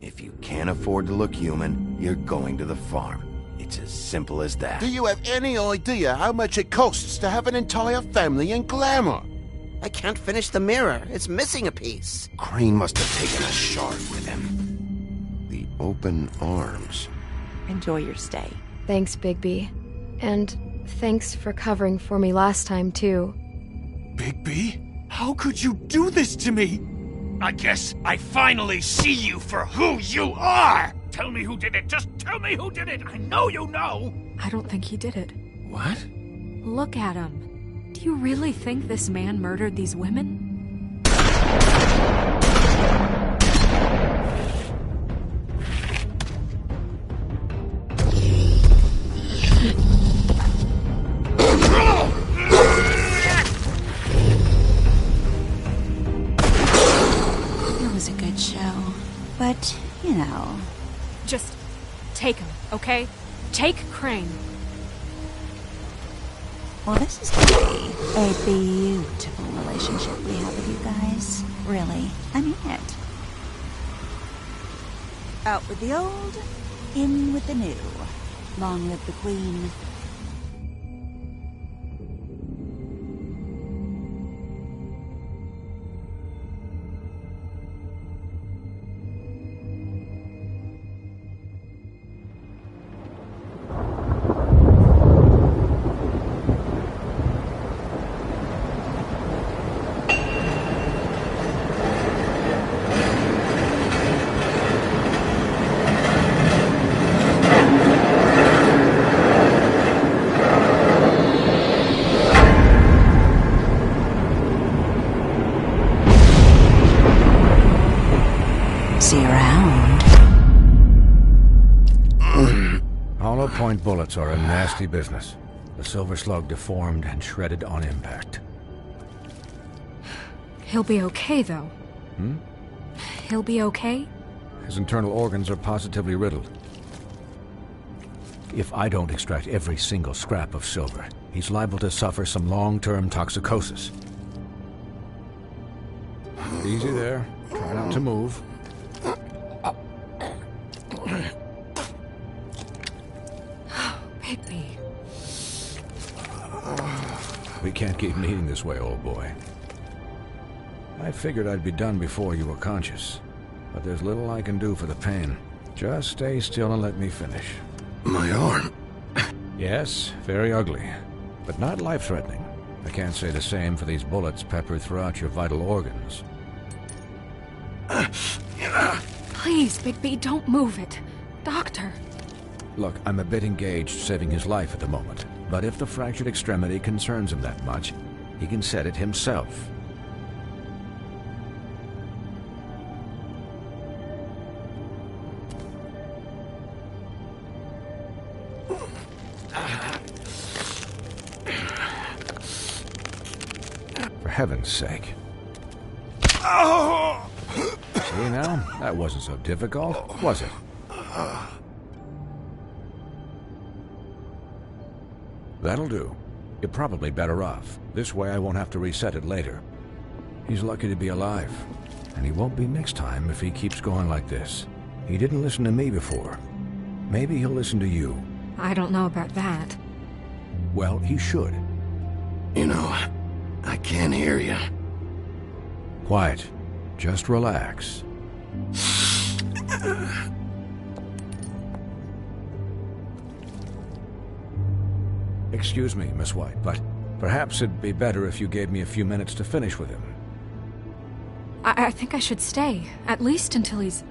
If you can't afford to look human, you're going to the farm. It's as simple as that. Do you have any idea how much it costs to have an entire family in Glamour? I can't finish the mirror. It's missing a piece. Crane must have taken a shard with him. The open arms. Enjoy your stay. Thanks, Bigby. And thanks for covering for me last time, too. Bigby? How could you do this to me? I guess I finally see you for who you are! Tell me who did it! Just tell me who did it! I know you know! I don't think he did it. What? Look at him. Do you really think this man murdered these women? It was a good show. But, you know... Just take him, okay? Take Crane. Well, this is gonna be a beautiful relationship we have with you guys. Really. I mean it. Out with the old, in with the new. Long live the Queen. See you around. Hollow point bullets are a nasty business. The Silver Slug deformed and shredded on impact. He'll be okay, though. He'll be okay? His internal organs are positively riddled. If I don't extract every single scrap of silver, he's liable to suffer some long-term toxicosis. Easy there. Try not to move. Bigby. We can't keep meeting this way, old boy. I figured I'd be done before you were conscious, but there's little I can do for the pain. Just stay still and let me finish. My arm. Yes, very ugly, but not life-threatening. I can't say the same for these bullets peppered throughout your vital organs. Please, Bigby, don't move it. Doctor. Look, I'm a bit engaged saving his life at the moment, but if the fractured extremity concerns him that much, he can set it himself. For heaven's sake. See now? That wasn't so difficult, was it? That'll do. You're probably better off. This way I won't have to reset it later. He's lucky to be alive. And he won't be next time if he keeps going like this. He didn't listen to me before. Maybe he'll listen to you. I don't know about that. Well, he should. You know, I can't hear you. Quiet. Just relax. Excuse me, Miss White, but perhaps it'd be better if you gave me a few minutes to finish with him. I think I should stay, at least until he's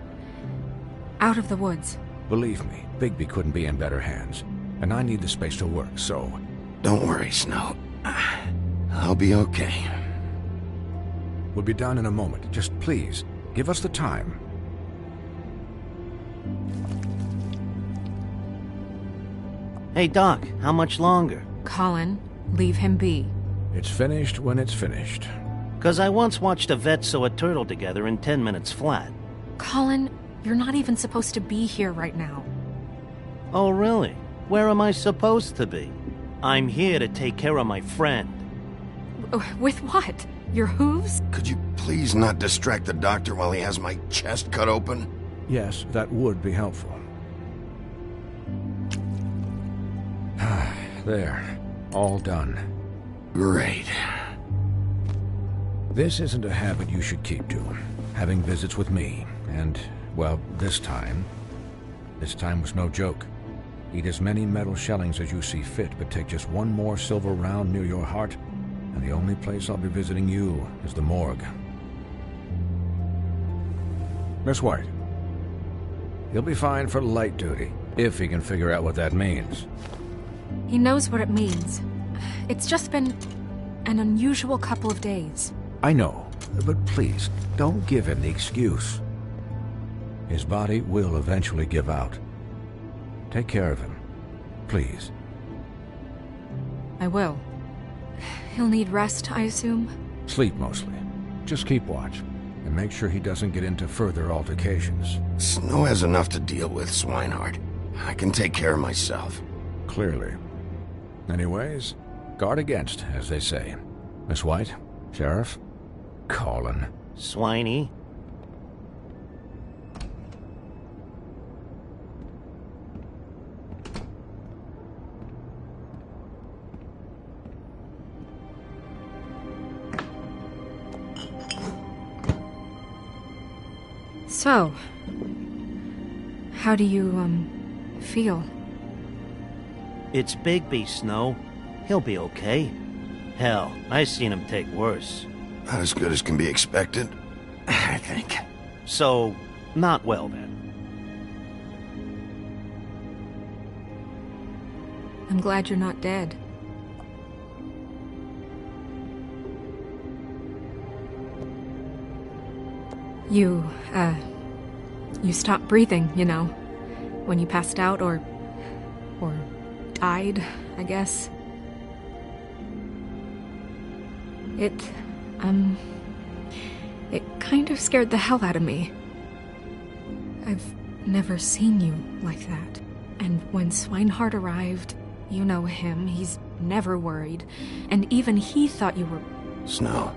out of the woods. Believe me, Bigby couldn't be in better hands, and I need the space to work, so... Don't worry, Snow. I'll be okay. We'll be done in a moment. Just please, give us the time. Hey, Doc, how much longer? Colin, leave him be. It's finished when it's finished. 'Cause I once watched a vet sew a turtle together in 10 minutes flat. Colin, you're not even supposed to be here right now. Oh, really? Where am I supposed to be? I'm here to take care of my friend. With what? Your hooves? Could you please not distract the doctor while he has my chest cut open? Yes, that would be helpful. There. All done. Great. This isn't a habit you should keep to. Having visits with me. And, well, this time was no joke. Eat as many metal shellings as you see fit, but take just one more silver round near your heart, and the only place I'll be visiting you is the morgue. Miss White. He'll be fine for light duty, if he can figure out what that means. He knows what it means. It's just been an unusual couple of days. I know, but please, don't give him the excuse. His body will eventually give out. Take care of him, please. I will. He'll need rest, I assume? Sleep mostly. Just keep watch, and make sure he doesn't get into further altercations. Snow has enough to deal with, Swinehart. I can take care of myself. Clearly. Anyways, guard against, as they say. Miss White, Sheriff, Colin. Swiney. So, how do you, feel? It's Bigby, Snow. He'll be okay. Hell, I seen him take worse. Not as good as can be expected, I think. So, not well then. I'm glad you're not dead. You stopped breathing, you know, when you passed out or died, I guess. It kind of scared the hell out of me. I've never seen you like that. And when Swinehart arrived, you know him, he's never worried. And even he thought you were... Snow,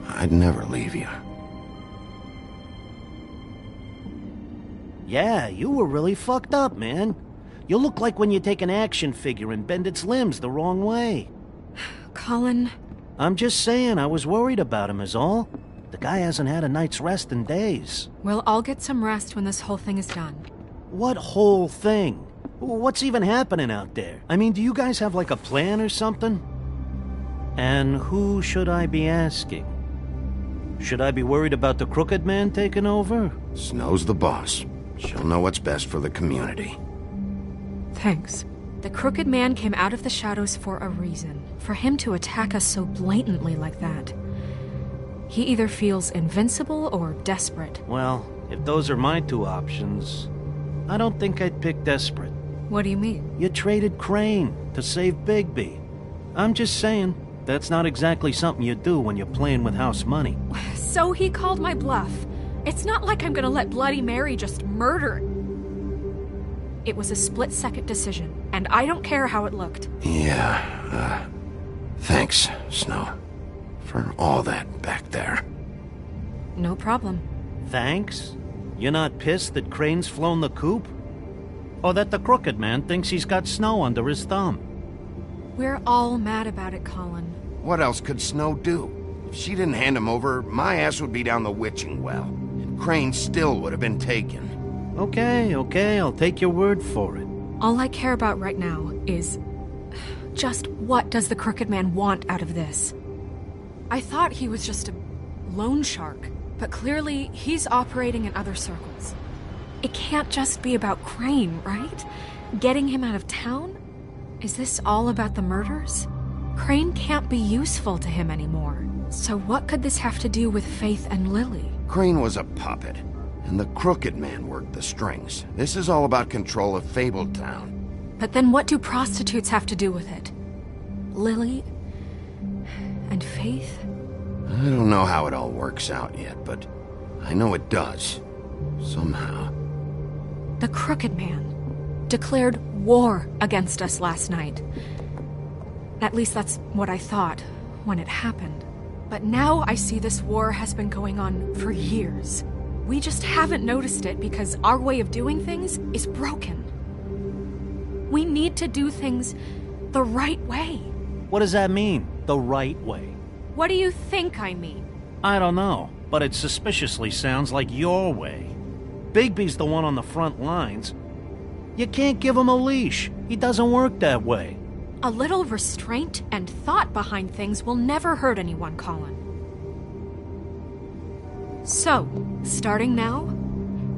I'd never leave you. Yeah, you were really fucked up, man. You look like when you take an action figure and bend its limbs the wrong way. Colin... I'm just saying, I was worried about him is all. The guy hasn't had a night's rest in days. We'll all get some rest when this whole thing is done. What whole thing? What's even happening out there? I mean, do you guys have like a plan or something? And who should I be asking? Should I be worried about the Crooked Man taking over? Snow's the boss. She'll know what's best for the community. Thanks. The Crooked Man came out of the shadows for a reason. For him to attack us so blatantly like that. He either feels invincible or desperate. Well, if those are my two options, I don't think I'd pick desperate. What do you mean? You traded Crane to save Bigby. I'm just saying, that's not exactly something you do when you're playing with house money. So he called my bluff. It's not like I'm gonna let Bloody Mary just murder. It was a split-second decision, and I don't care how it looked. Yeah, thanks, Snow, for all that back there. No problem. Thanks? You're not pissed that Crane's flown the coop? Or that the Crooked Man thinks he's got Snow under his thumb? We're all mad about it, Colin. What else could Snow do? If she didn't hand him over, my ass would be down the witching well, and Crane still would have been taken. Okay, I'll take your word for it. All I care about right now is... just what does the Crooked Man want out of this? I thought he was just a loan shark, but clearly he's operating in other circles. It can't just be about Crane, right? Getting him out of town? Is this all about the murders? Crane can't be useful to him anymore. So what could this have to do with Faith and Lily? Crane was a puppet, and the Crooked Man worked the strings. This is all about control of Fabletown. But then what do prostitutes have to do with it? Lily? And Faith? I don't know how it all works out yet, but I know it does. Somehow. The Crooked Man declared war against us last night. At least that's what I thought when it happened. But now I see this war has been going on for years. We just haven't noticed it because our way of doing things is broken. We need to do things the right way. What does that mean, the right way? What do you think I mean? I don't know, but it suspiciously sounds like your way. Bigby's the one on the front lines. You can't give him a leash. He doesn't work that way. A little restraint and thought behind things will never hurt anyone, Colin. So, starting now,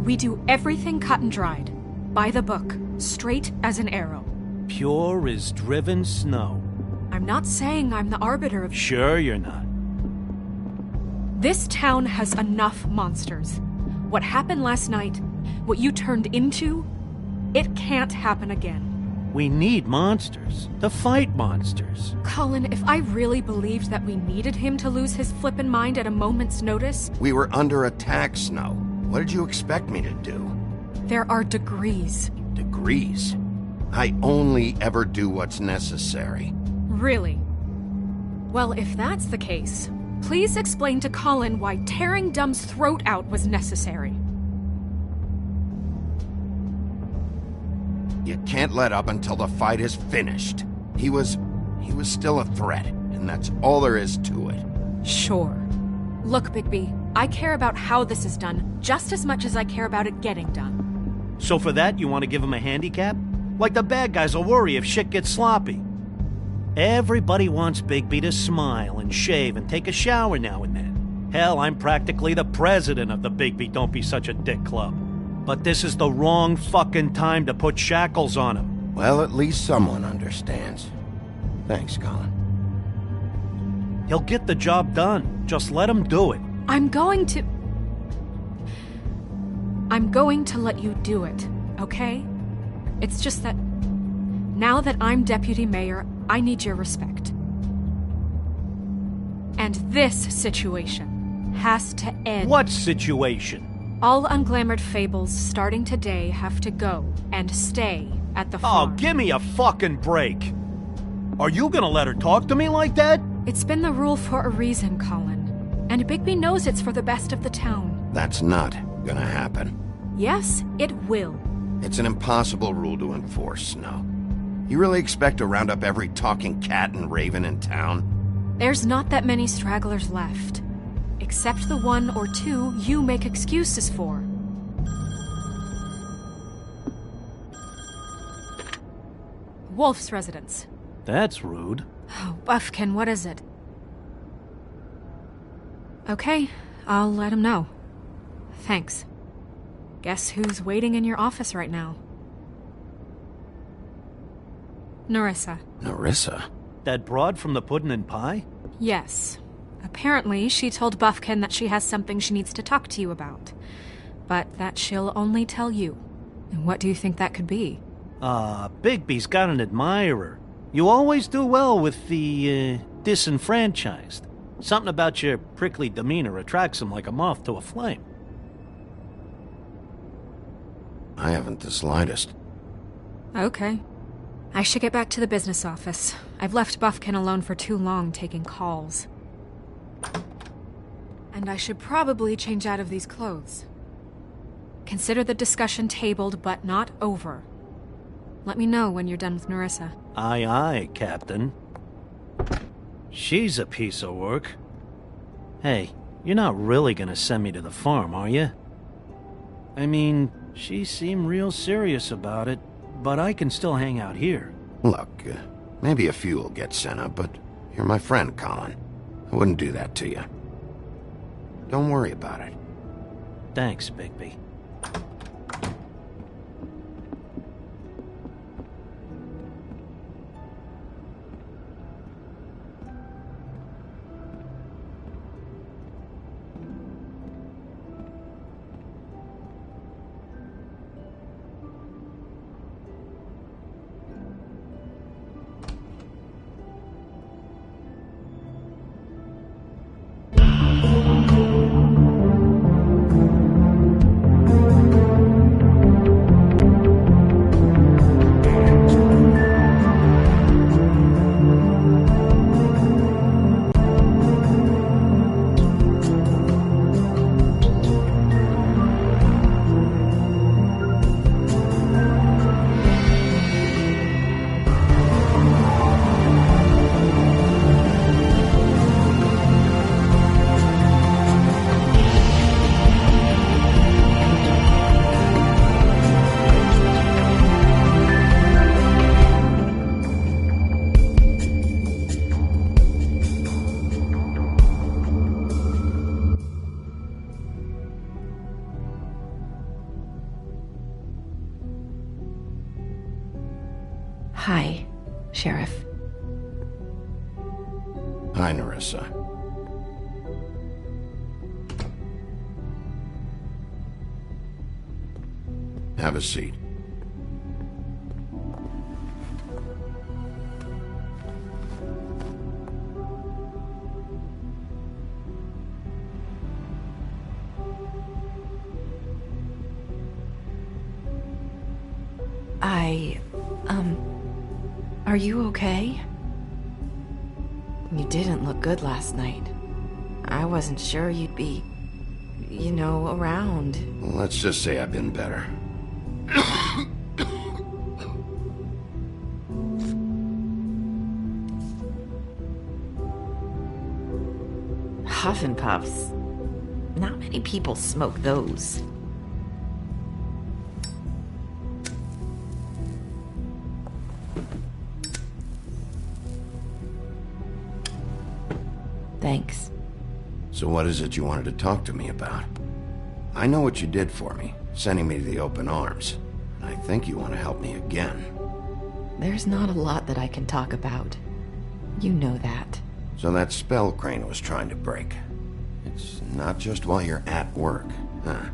we do everything cut and dried. By the book, straight as an arrow. Pure as driven snow. I'm not saying I'm the arbiter of... Sure you're not. This town has enough monsters. What happened last night, what you turned into, it can't happen again. We need monsters. To fight monsters. Colin, if I really believed that we needed him to lose his flippin' mind at a moment's notice... We were under attack, Snow. What did you expect me to do? There are degrees. Degrees? I only ever do what's necessary. Really? Well, if that's the case, please explain to Colin why tearing Dumb's throat out was necessary. You can't let up until the fight is finished. He was still a threat, and that's all there is to it. Sure. Look, Bigby, I care about how this is done just as much as I care about it getting done. So for that, you want to give him a handicap? Like the bad guys will worry if shit gets sloppy. Everybody wants Bigby to smile and shave and take a shower now and then. Hell, I'm practically the president of the Bigby Don't Be Such a Dick Club. But this is the wrong fucking time to put shackles on him. Well, at least someone understands. Thanks, Colin. He'll get the job done. Just let him do it. I'm going to let you do it, okay? It's just that now that I'm deputy mayor, I need your respect. And this situation has to end. What situation? All unglamored fables starting today have to go and stay at the farm. Oh, give me a fucking break. Are you gonna let her talk to me like that? It's been the rule for a reason, Colin. And Bigby knows it's for the best of the town. That's not gonna happen. Yes, it will. It's an impossible rule to enforce, Snow. You really expect to round up every talking cat and raven in town? There's not that many stragglers left. Except the one or two you make excuses for. Wolf's residence. That's rude. Oh, Buffkin, what is it? Okay, I'll let him know. Thanks. Guess who's waiting in your office right now? Nerissa. Nerissa? That broad from the Puddin' and Pie? Yes. Apparently, she told Buffkin that she has something she needs to talk to you about. But that she'll only tell you. And what do you think that could be? Bigby's got an admirer. You always do well with the, disenfranchised. Something about your prickly demeanor attracts him like a moth to a flame. I haven't the slightest. Okay. I should get back to the business office. I've left Buffkin alone for too long taking calls. And I should probably change out of these clothes. Consider the discussion tabled but not over. Let me know when you're done with Nerissa. Aye, aye, Captain. She's a piece of work. Hey, you're not really gonna send me to the farm, are you? I mean, she seemed real serious about it, but I can still hang out here. Look, maybe a few will get sent up, but you're my friend, Colin. I wouldn't do that to you. Don't worry about it. Thanks, Bigby. Sheriff. Hi, Nerissa. Have a seat. Are you okay? You didn't look good last night. I wasn't sure you'd be, around. Well, let's just say I've been better. Huff and Puffs. Not many people smoke those. Thanks. So what is it you wanted to talk to me about? I know what you did for me, sending me to the open arms. I think you want to help me again. There's not a lot that I can talk about. You know that. So that spell Crane was trying to break. It's not just while you're at work, huh?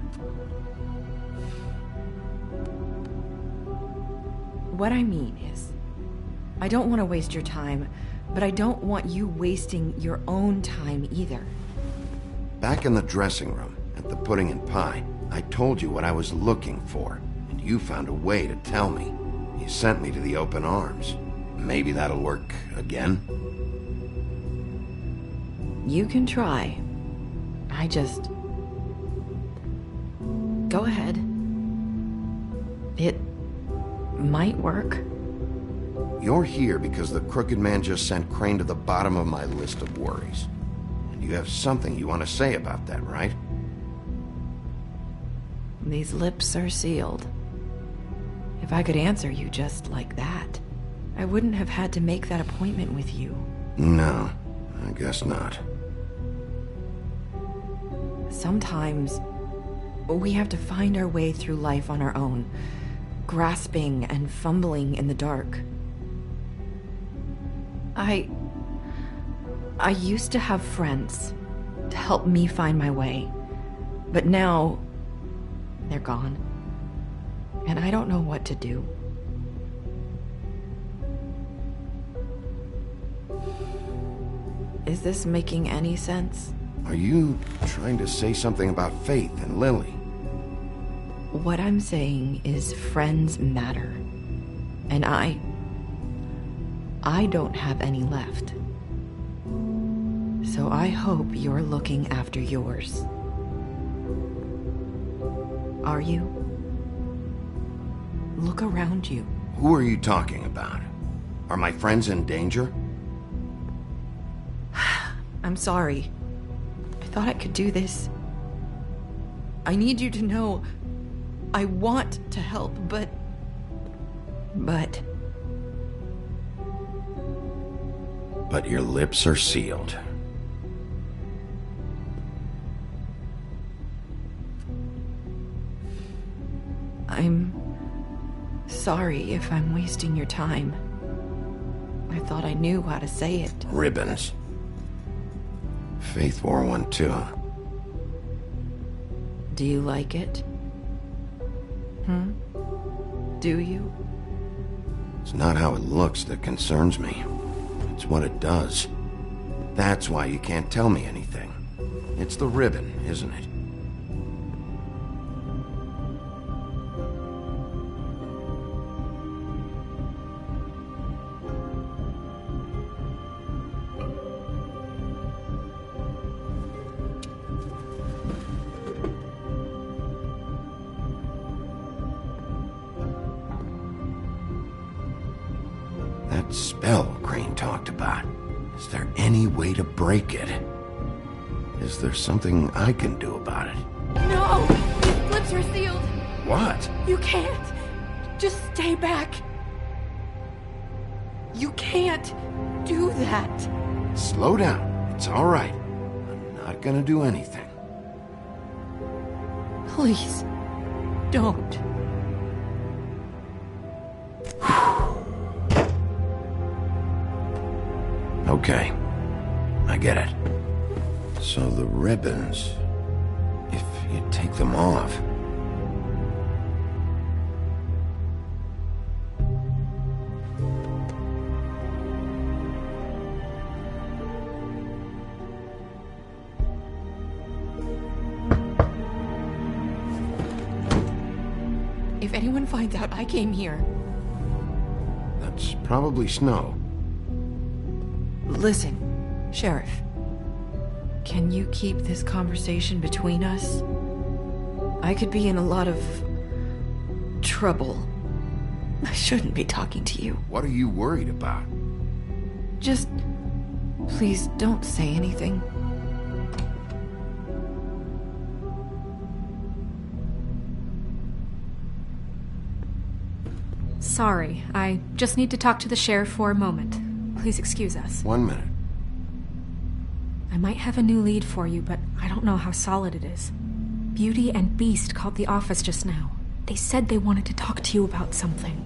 What I mean is, I don't want to waste your time, but I don't want you wasting your own time either. Back in the dressing room, at the Pudding and Pie, I told you what I was looking for, and you found a way to tell me. You sent me to the open arms. Maybe that'll work again? You can try. Go ahead. It might work. You're here because the Crooked Man just sent Crane to the bottom of my list of worries. And you have something you want to say about that, right? These lips are sealed. If I could answer you just like that, I wouldn't have had to make that appointment with you. No, I guess not. Sometimes we have to find our way through life on our own, grasping and fumbling in the dark. I used to have friends to help me find my way, but now they're gone, and I don't know what to do. Is this making any sense? Are you trying to say something about Faith and Lily? What I'm saying is friends matter, and I don't have any left. So I hope you're looking after yours. Are you? Look around you. Who are you talking about? Are my friends in danger? I'm sorry. I thought I could do this. I need you to know I want to help, but... But your lips are sealed. I'm sorry if I'm wasting your time. I thought I knew how to say it. Ribbons. Faith wore one too. Do you like it? Do you? It's not how it looks that concerns me. It's what it does. That's why you can't tell me anything. It's the ribbon, isn't it? That spell Crane talked about. Is there any way to break it? Is there something I can do about it? No! These lips are sealed! What? You can't! Just stay back! You can't do that! Slow down. It's all right. I'm not gonna do anything. Please, don't. Okay. I get it. So the ribbons... if you take them off... If anyone finds out I came here... That's probably Snow. Listen, Sheriff. Can you keep this conversation between us? I could be in a lot of... trouble. I shouldn't be talking to you. What are you worried about? Just... please don't say anything. Sorry, I just need to talk to the sheriff for a moment. Please excuse us. 1 minute. I might have a new lead for you, but I don't know how solid it is. Beauty and Beast called the office just now. They said they wanted to talk to you about something.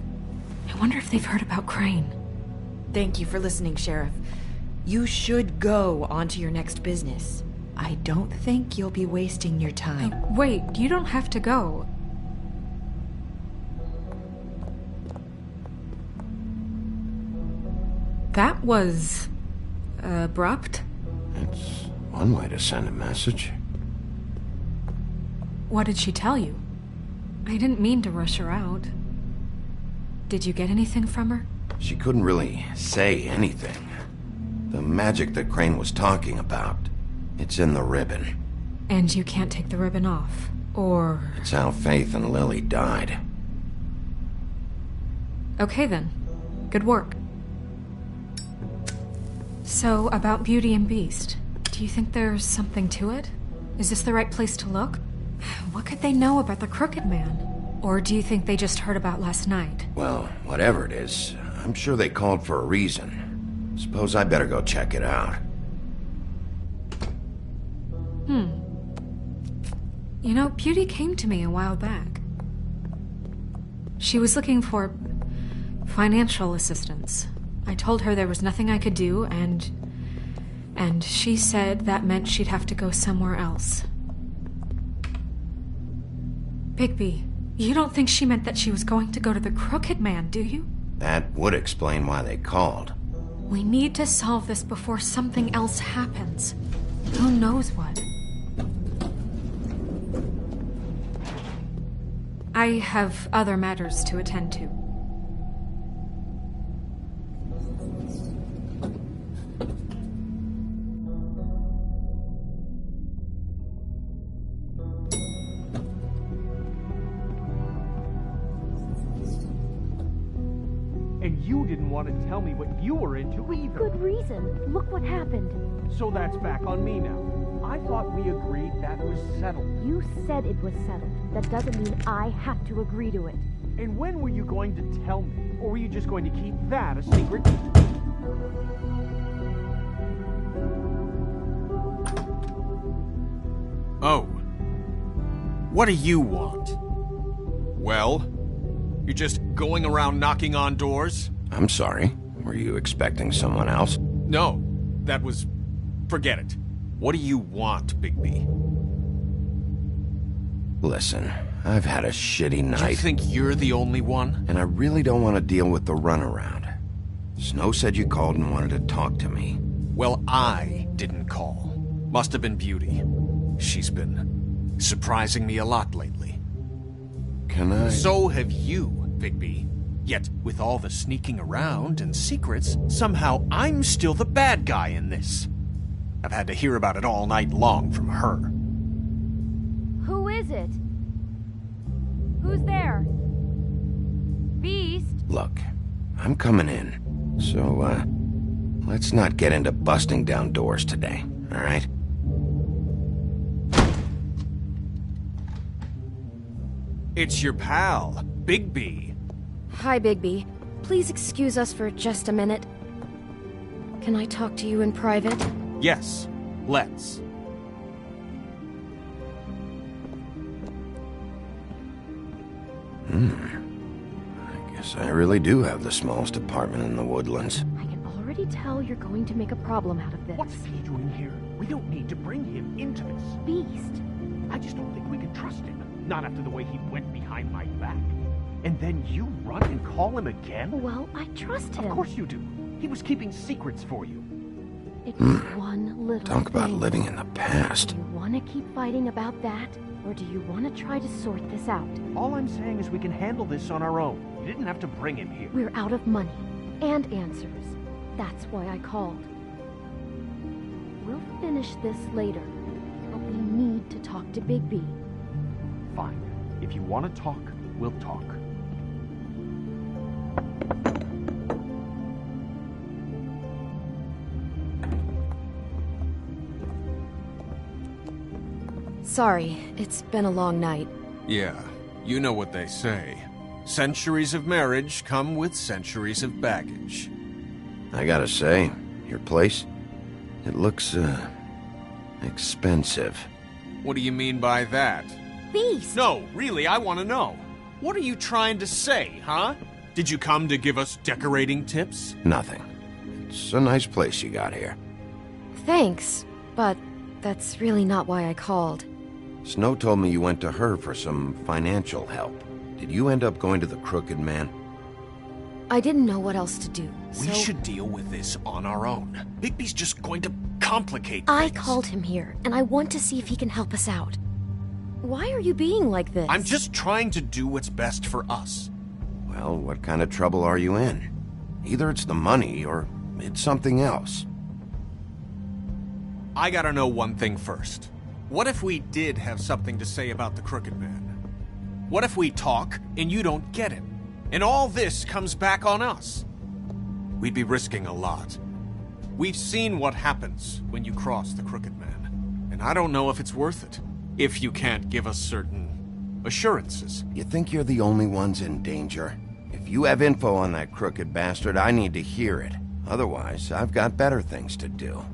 I wonder if they've heard about Crane. Thank you for listening, Sheriff. You should go on to your next business. I don't think you'll be wasting your time. Wait, you don't have to go. That was... abrupt? It's one way to send a message. What did she tell you? I didn't mean to rush her out. Did you get anything from her? She couldn't really say anything. The magic that Crane was talking about, it's in the ribbon. And you can't take the ribbon off, or... It's how Faith and Lily died. Okay then. Good work. So, about Beauty and Beast, do you think there's something to it? Is this the right place to look? What could they know about the Crooked Man? Or do you think they just heard about last night? Well, whatever it is, I'm sure they called for a reason. Suppose I better go check it out. You know, Beauty came to me a while back. She was looking for financial assistance. I told her there was nothing I could do, and she said that meant she'd have to go somewhere else. Bigby, you don't think she meant that she was going to go to the Crooked Man, do you? That would explain why they called. We need to solve this before something else happens. Who knows what? I have other matters to attend to. And you didn't want to tell me what you were into either. Good reason. Look what happened. So that's back on me now. I thought we agreed that was settled. You said it was settled. That doesn't mean I have to agree to it. And when were you going to tell me? Or were you just going to keep that a secret? Oh. What do you want? Well? You're just going around knocking on doors? I'm sorry. Were you expecting someone else? No. That was... forget it. What do you want, Bigby? Listen, I've had a shitty night. You think you're the only one? And I really don't want to deal with the runaround. Snow said you called and wanted to talk to me. Well, I didn't call. Must have been Beauty. She's been surprising me a lot lately. Can I... So have you, Bigby. Yet, with all the sneaking around and secrets, somehow I'm still the bad guy in this. I've had to hear about it all night long from her. Who is it? Who's there? Beast? Look, I'm coming in. So, let's not get into busting down doors today, all right? It's your pal, Bigby. Hi, Bigby. Please excuse us for just a minute. Can I talk to you in private? Yes, let's. I guess I really do have the smallest apartment in the Woodlands. I can already already tell you're going to make a problem out of this. What's he doing here? We don't need to bring him into this. Beast. I just don't think we can trust him. Not after the way he went behind my back. And then you run and call him again? Well, I trust him. Of course you do. He was keeping secrets for you. It's one little Talk about thing. living in the past. Do you want to keep fighting about that? Or do you want to try to sort this out? All I'm saying is we can handle this on our own. You didn't have to bring him here. We're out of money. And answers. That's why I called. We'll finish this later. But we need to talk to Bigby. Fine. If you want to talk, we'll talk. Sorry, it's been a long night. Yeah, you know what they say. Centuries of marriage come with centuries of baggage. I gotta say, your place, it looks, expensive. What do you mean by that? Beast! No, really, I want to know. What are you trying to say, huh? Did you come to give us decorating tips? Nothing. It's a nice place you got here. Thanks, but that's really not why I called. Snow told me you went to her for some financial help. Did you end up going to the Crooked Man? I didn't know what else to do, We should deal with this on our own. Bigby's just going to complicate I things. called him here, and I want to see if he can help us out. Why are you being like this? I'm just trying to do what's best for us. Well, what kind of trouble are you in? Either it's the money, or it's something else. I gotta know one thing first. What if we did have something to say about the Crooked Man? What if we talk, and you don't get it? And all this comes back on us? We'd be risking a lot. We've seen what happens when you cross the Crooked Man, and I don't know if it's worth it, if you can't give us certain assurances. You think you're the only ones in danger? If you have info on that crooked bastard, I need to hear it. Otherwise, I've got better things to do.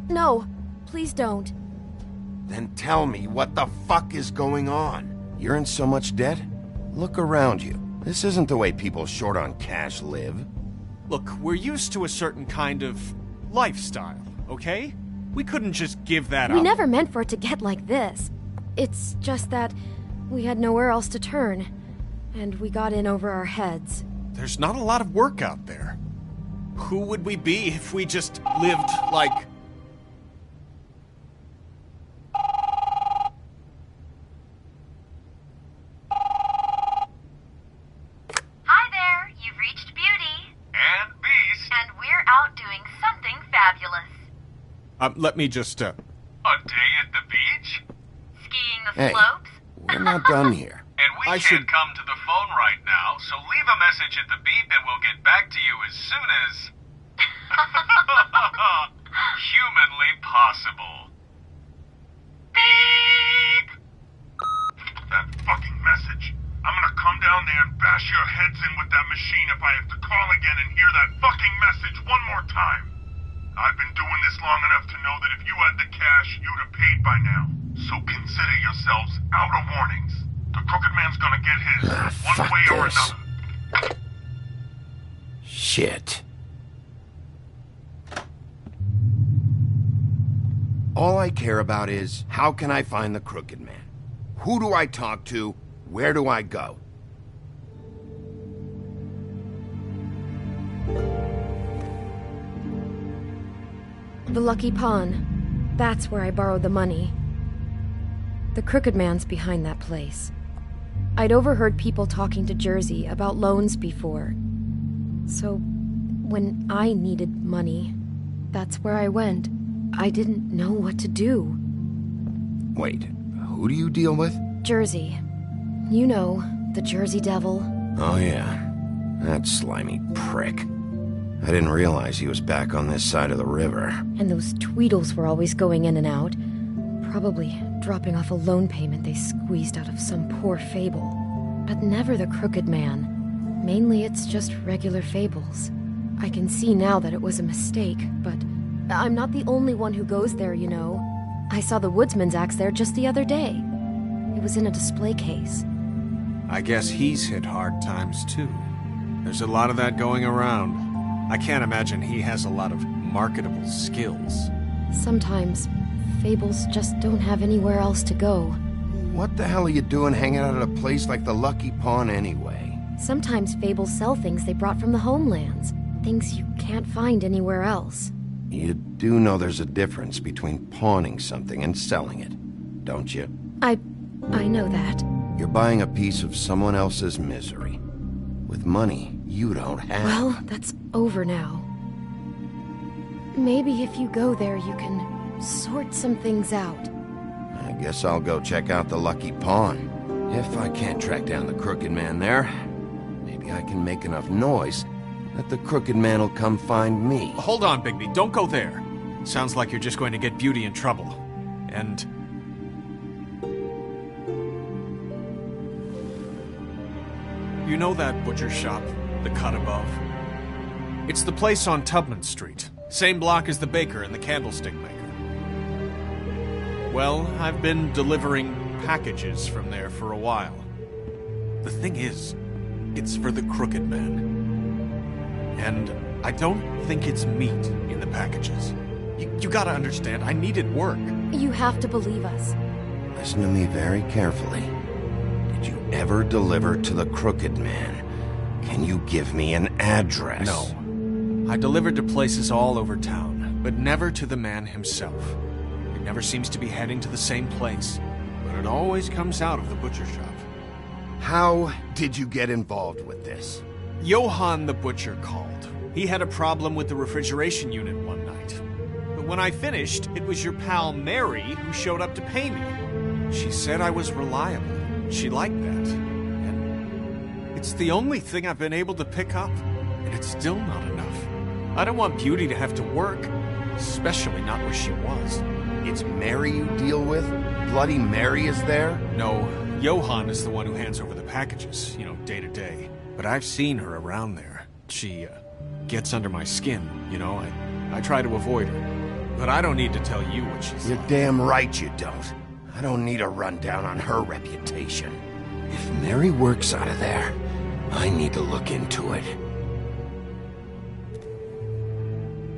No, please don't. Then tell me what the fuck is going on? You're in so much debt? Look around you. This isn't the way people short on cash live. Look, we're used to a certain kind of lifestyle, okay? We couldn't just give that We up. never meant for it to get like this. It's just that we had nowhere else to turn, and we got in over our heads. There's not a lot of work out there. Who would we be if we just lived like... Hi there, you've reached Beauty. And Beast. And we're out doing something fabulous. let me just, A day at the beach? Skiing the Hey, slopes? we're not done here. And we can't come to the phone right now, so leave a message at the beep and we'll get back to you as soon as... humanly possible. Beep! That fucking message. I'm gonna come down there and bash your heads in with that machine if I have to call again and hear that fucking message one more time. I've been doing this long enough to know that if you had the cash, you'd have paid by now. So consider yourselves out of warnings. The Crooked Man's gonna get his, one fuck way or this. another. Shit. All I care about is, how can I find the Crooked Man? Who do I talk to? Where do I go? The Lucky Pawn. That's where I borrowed the money. The Crooked Man's behind that place. I'd overheard people talking to Jersey about loans before. So, when I needed money, that's where I went. I didn't know what to do. Wait, who do you deal with? Jersey. You know, the Jersey Devil. Oh yeah, that slimy prick. I didn't realize he was back on this side of the river. And those Tweedles were always going in and out. Probably dropping off a loan payment they squeezed out of some poor fable. But never the Crooked Man. Mainly it's just regular fables. I can see now that it was a mistake, but I'm not the only one who goes there, you know. I saw the Woodsman's axe there just the other day. It was in a display case. I guess he's hit hard times too. There's a lot of that going around. I can't imagine he has a lot of marketable skills. Sometimes, fables just don't have anywhere else to go. What the hell are you doing hanging out at a place like the Lucky Pawn anyway? Sometimes fables sell things they brought from the homelands. Things you can't find anywhere else. You do know there's a difference between pawning something and selling it, don't you? I know that. You're buying a piece of someone else's misery. With money you don't have. Well, that's over now. Maybe if you go there, you can sort some things out. I guess I'll go check out the Lucky Pawn. If I can't track down the Crooked Man there, maybe I can make enough noise that the Crooked Man will come find me. Hold on, Bigby. Don't go there. Sounds like you're just going to get Beauty in trouble. And... you know that butcher shop, the cut above? It's the place on Tubman Street. Same block as the baker and the candlestick maker. Well, I've been delivering packages from there for a while. The thing is, it's for the Crooked Man. And I don't think it's meat in the packages. You gotta understand, I needed work. You have to believe us. Listen to me very carefully. Did you ever deliver to the Crooked Man? Can you give me an address? No. I delivered to places all over town, but never to the man himself. It never seems to be heading to the same place, but it always comes out of the butcher shop. How did you get involved with this? Johann the butcher called. He had a problem with the refrigeration unit one night. But when I finished, it was your pal Mary who showed up to pay me. She said I was reliable. She liked that. And it's the only thing I've been able to pick up, and it's still not enough. I don't want Beauty to have to work, especially not where she was. It's Mary you deal with? Bloody Mary is there? No, Johann is the one who hands over the packages, day to day. But I've seen her around there. She, gets under my skin, I try to avoid her. But I don't need to tell you what she's You're like. damn right you don't. I don't need a rundown on her reputation. If Mary works out of there, I need to look into it.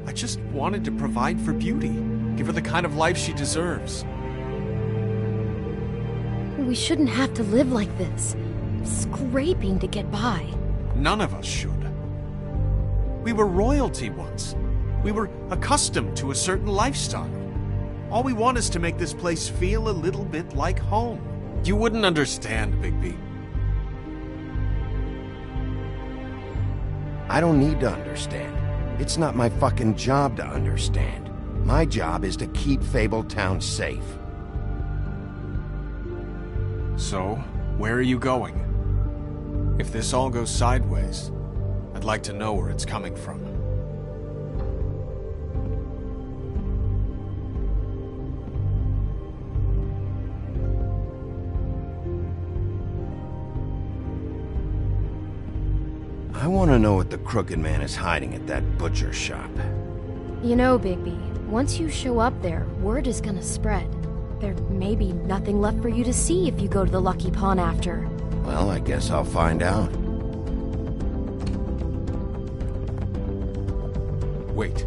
I just wanted to provide for Beauty. Give her the kind of life she deserves. We shouldn't have to live like this. Scraping to get by. None of us should. We were royalty once. We were accustomed to a certain lifestyle. All we want is to make this place feel a little bit like home. You wouldn't understand, Bigby. I don't need to understand. It's not my fucking job to understand. My job is to keep Fabletown safe. So, where are you going? If this all goes sideways, I'd like to know where it's coming from. I want to know what the Crooked Man is hiding at that butcher shop. You know, Bigby, once you show up there, word is gonna spread. There may be nothing left for you to see if you go to the Lucky Pawn after. Well, I guess I'll find out. Wait.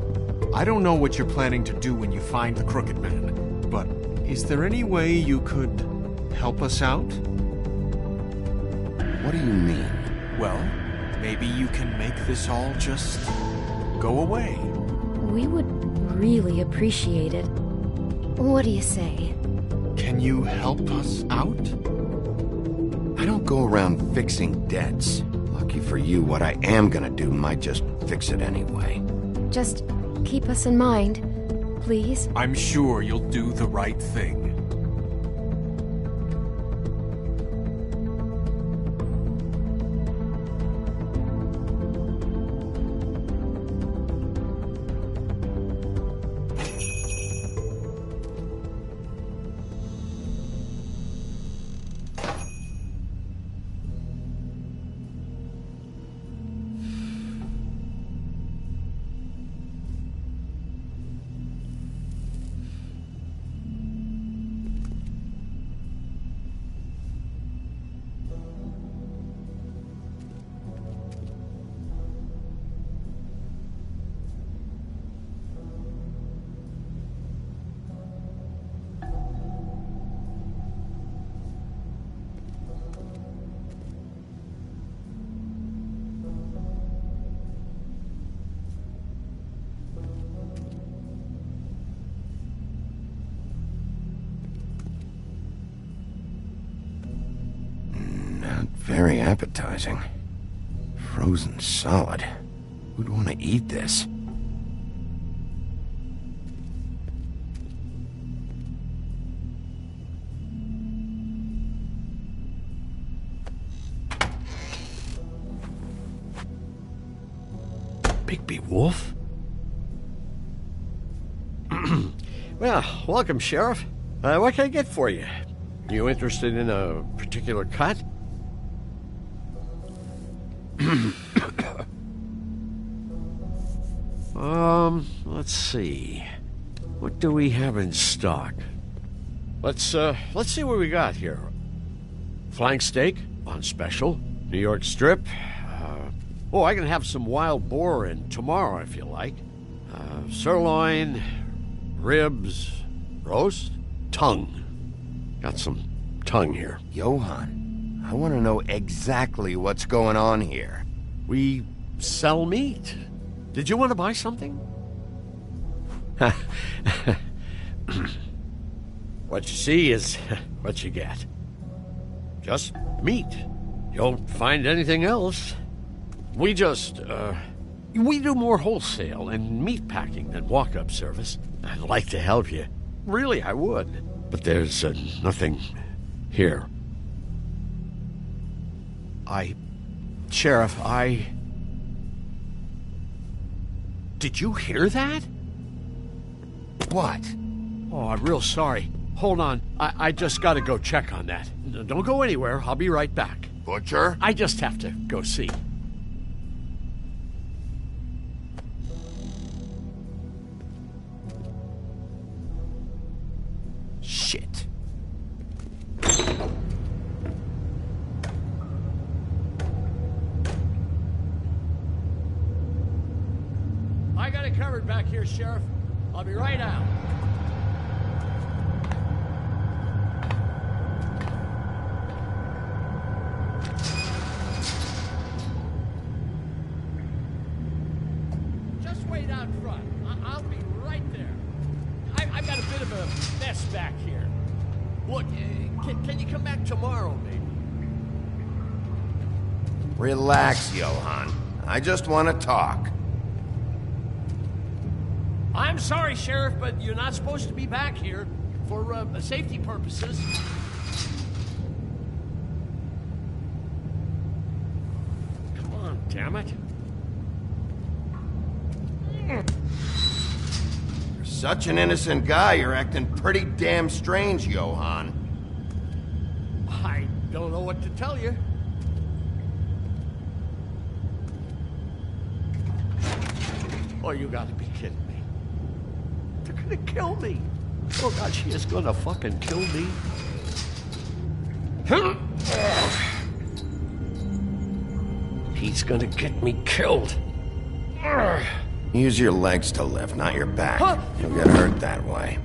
I don't know what you're planning to do when you find the Crooked Man, but is there any way you could help us out? What do you mean? Well, maybe you can make this all just go away. We would really appreciate it. What do you say? Can you help us out? I don't go around fixing debts. Lucky for you, what I am gonna do might just fix it anyway. Just keep us in mind, please. I'm sure you'll do the right thing. Appetizing. Frozen solid. Who'd want to eat this? Bigby Wolf? Well, welcome, Sheriff. What can I get for you? You interested in a particular cut? Let's see. What do we have in stock? Let's see what we got here. Flank steak on special. New York strip. I can have some wild boar in tomorrow if you like. Sirloin, ribs, roast, tongue. Got some tongue here. Johann, I want to know exactly what's going on here. We sell meat. Did you want to buy something? What you see is what you get. Just meat. You don't find anything else. We do more wholesale and meat packing than walk-up service. I'd like to help you. Really, I would. But there's nothing here. Sheriff, Did you hear that? What? Oh, I'm real sorry. Hold on. I just gotta go check on that. Don't go anywhere. I'll be right back. Butcher? I just have to go see. Shit. I got it covered back here, Sheriff. I'll be right out. Just wait out front. I'll be right there. I've got a bit of a mess back here. Look, can you come back tomorrow, maybe? Relax, Johann. I just want to talk. I'm sorry, Sheriff, but you're not supposed to be back here for safety purposes. Come on, damn it. You're such an innocent guy, you're acting pretty damn strange, Johann. I don't know what to tell you. Oh, you gotta be kidding me. They're gonna kill me. Oh, God, she is gonna fucking kill me. He's gonna get me killed. Use your legs to lift, not your back. Huh? You'll get hurt that way.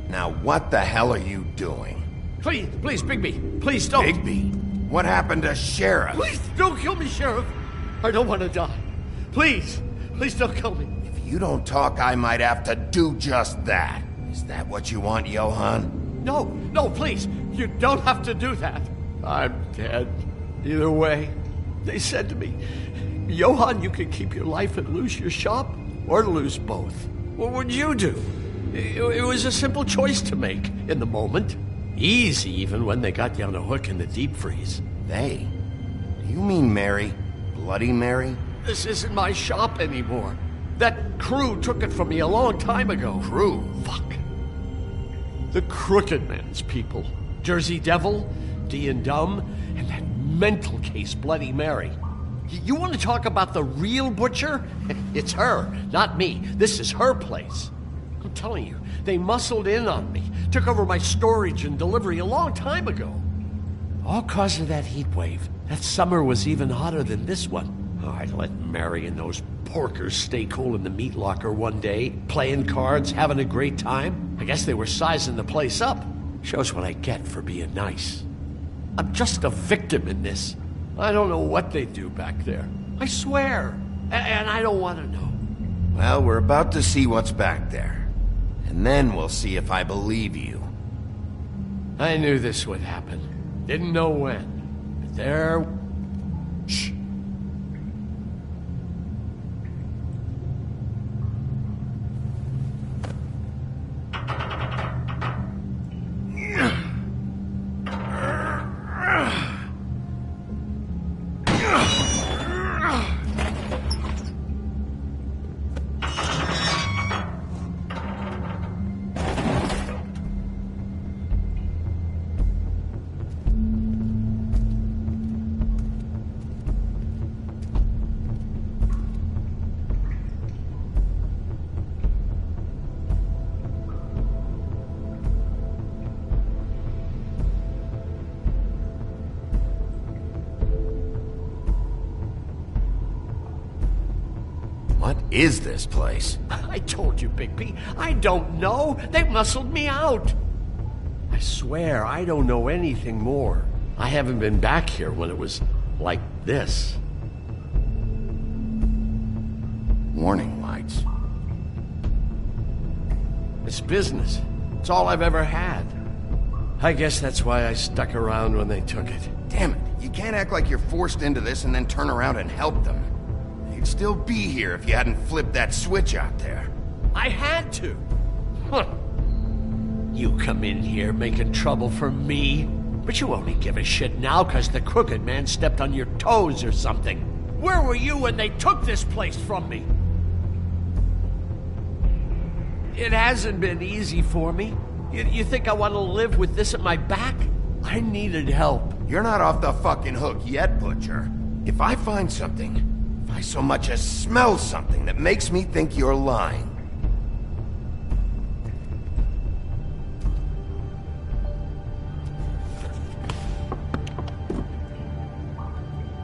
Now, what the hell are you doing? Please, Bigby, please don't. Bigby? What happened to Sheriff? Please don't kill me, Sheriff. I don't want to die. Please don't kill me. If you don't talk, I might have to do just that. Is that what you want, Johann? No, please. You don't have to do that. I'm dead. Either way. They said to me, Johann, you can keep your life and lose your shop, or lose both. What would you do? It was a simple choice to make in the moment. Easy, even when they got you on a hook in the deep freeze. They? Do you mean Mary? Bloody Mary? This isn't my shop anymore. That crew took it from me a long time ago. Crew? Fuck. The Crooked Man's people. Jersey Devil, D and Dumb, and that mental case Bloody Mary. You want to talk about the real butcher? It's her, not me. This is her place. I'm telling you, they muscled in on me, took over my storage and delivery a long time ago. All cause of that heat wave. That summer was even hotter than this one. Oh, I let Mary and those porkers stay cool in the meat locker one day, playing cards, having a great time. I guess they were sizing the place up. Shows what I get for being nice. I'm just a victim in this. I don't know what they do back there. I swear. And I don't want to know. Well, we're about to see what's back there. And then we'll see if I believe you. I knew this would happen. Didn't know when. But there... is this place? I told you, Bigby. I don't know. They muscled me out. I swear, I don't know anything more. I haven't been back here when it was like this. Warning lights. It's business. It's all I've ever had. I guess that's why I stuck around when they took it. Damn it, you can't act like you're forced into this and then turn around and help them. You'd still be here if you hadn't flipped that switch out there. I had to. Huh. You come in here making trouble for me, but you only give a shit now because the Crooked Man stepped on your toes or something. Where were you when they took this place from me? It hasn't been easy for me. You think I want to live with this at my back? I needed help. You're not off the fucking hook yet, Butcher. If I find something, if I so much as smell something that makes me think you're lying...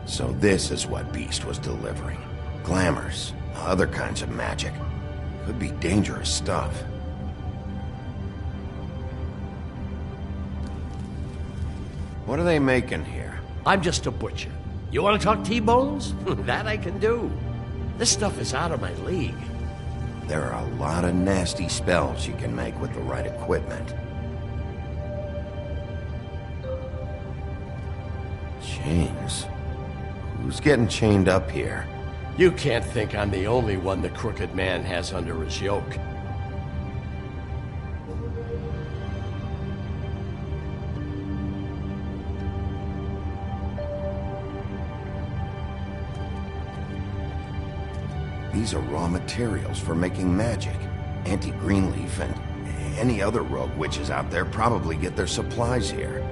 So this is what Beast was delivering. Glamours, other kinds of magic. Could be dangerous stuff. What are they making here? I'm just a butcher. You want to talk T-bones? That I can do. This stuff is out of my league. There are a lot of nasty spells you can make with the right equipment. Chains. Who's getting chained up here? You can't think I'm the only one the Crooked Man has under his yoke. These are raw materials for making magic. Auntie Greenleaf and any other rogue witches out there probably get their supplies here.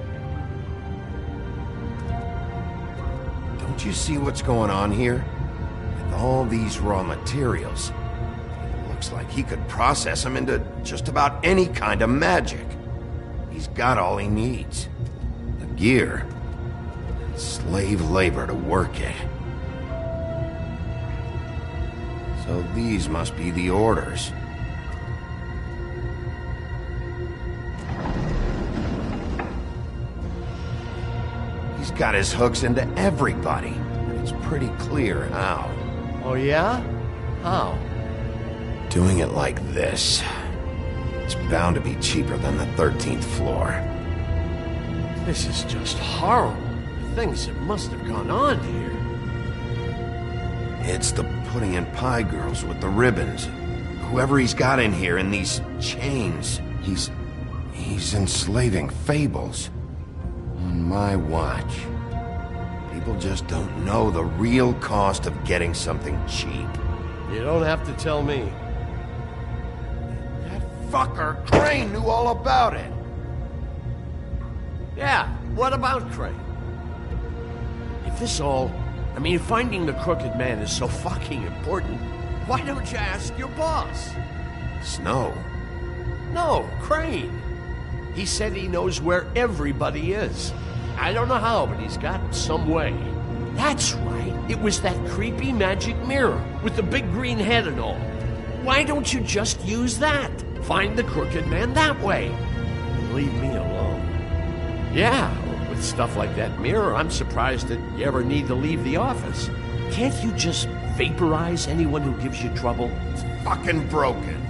Don't you see what's going on here? With all these raw materials, it looks like he could process them into just about any kind of magic. He's got all he needs. The gear, and slave labor to work it. So these must be the orders. He's got his hooks into everybody. It's pretty clear how. Oh yeah? How? Doing it like this. It's bound to be cheaper than the 13th floor. This is just horrible. The things that must have gone on here. It's the pudding and pie girls with the ribbons. Whoever he's got in here in these chains, he's enslaving fables. On my watch. People just don't know the real cost of getting something cheap. You don't have to tell me. That fucker Crane knew all about it. Yeah, what about Crane? If this all... I mean, finding the Crooked Man is so fucking important, why don't you ask your boss? Snow? No, Crane. He said he knows where everybody is. I don't know how, but he's got some way. That's right. It was that creepy magic mirror with the big green head and all. Why don't you just use that? Find the Crooked Man that way. And leave me alone. Yeah. With stuff like that mirror, I'm surprised that you ever need to leave the office. Can't you just vaporize anyone who gives you trouble? It's fucking broken.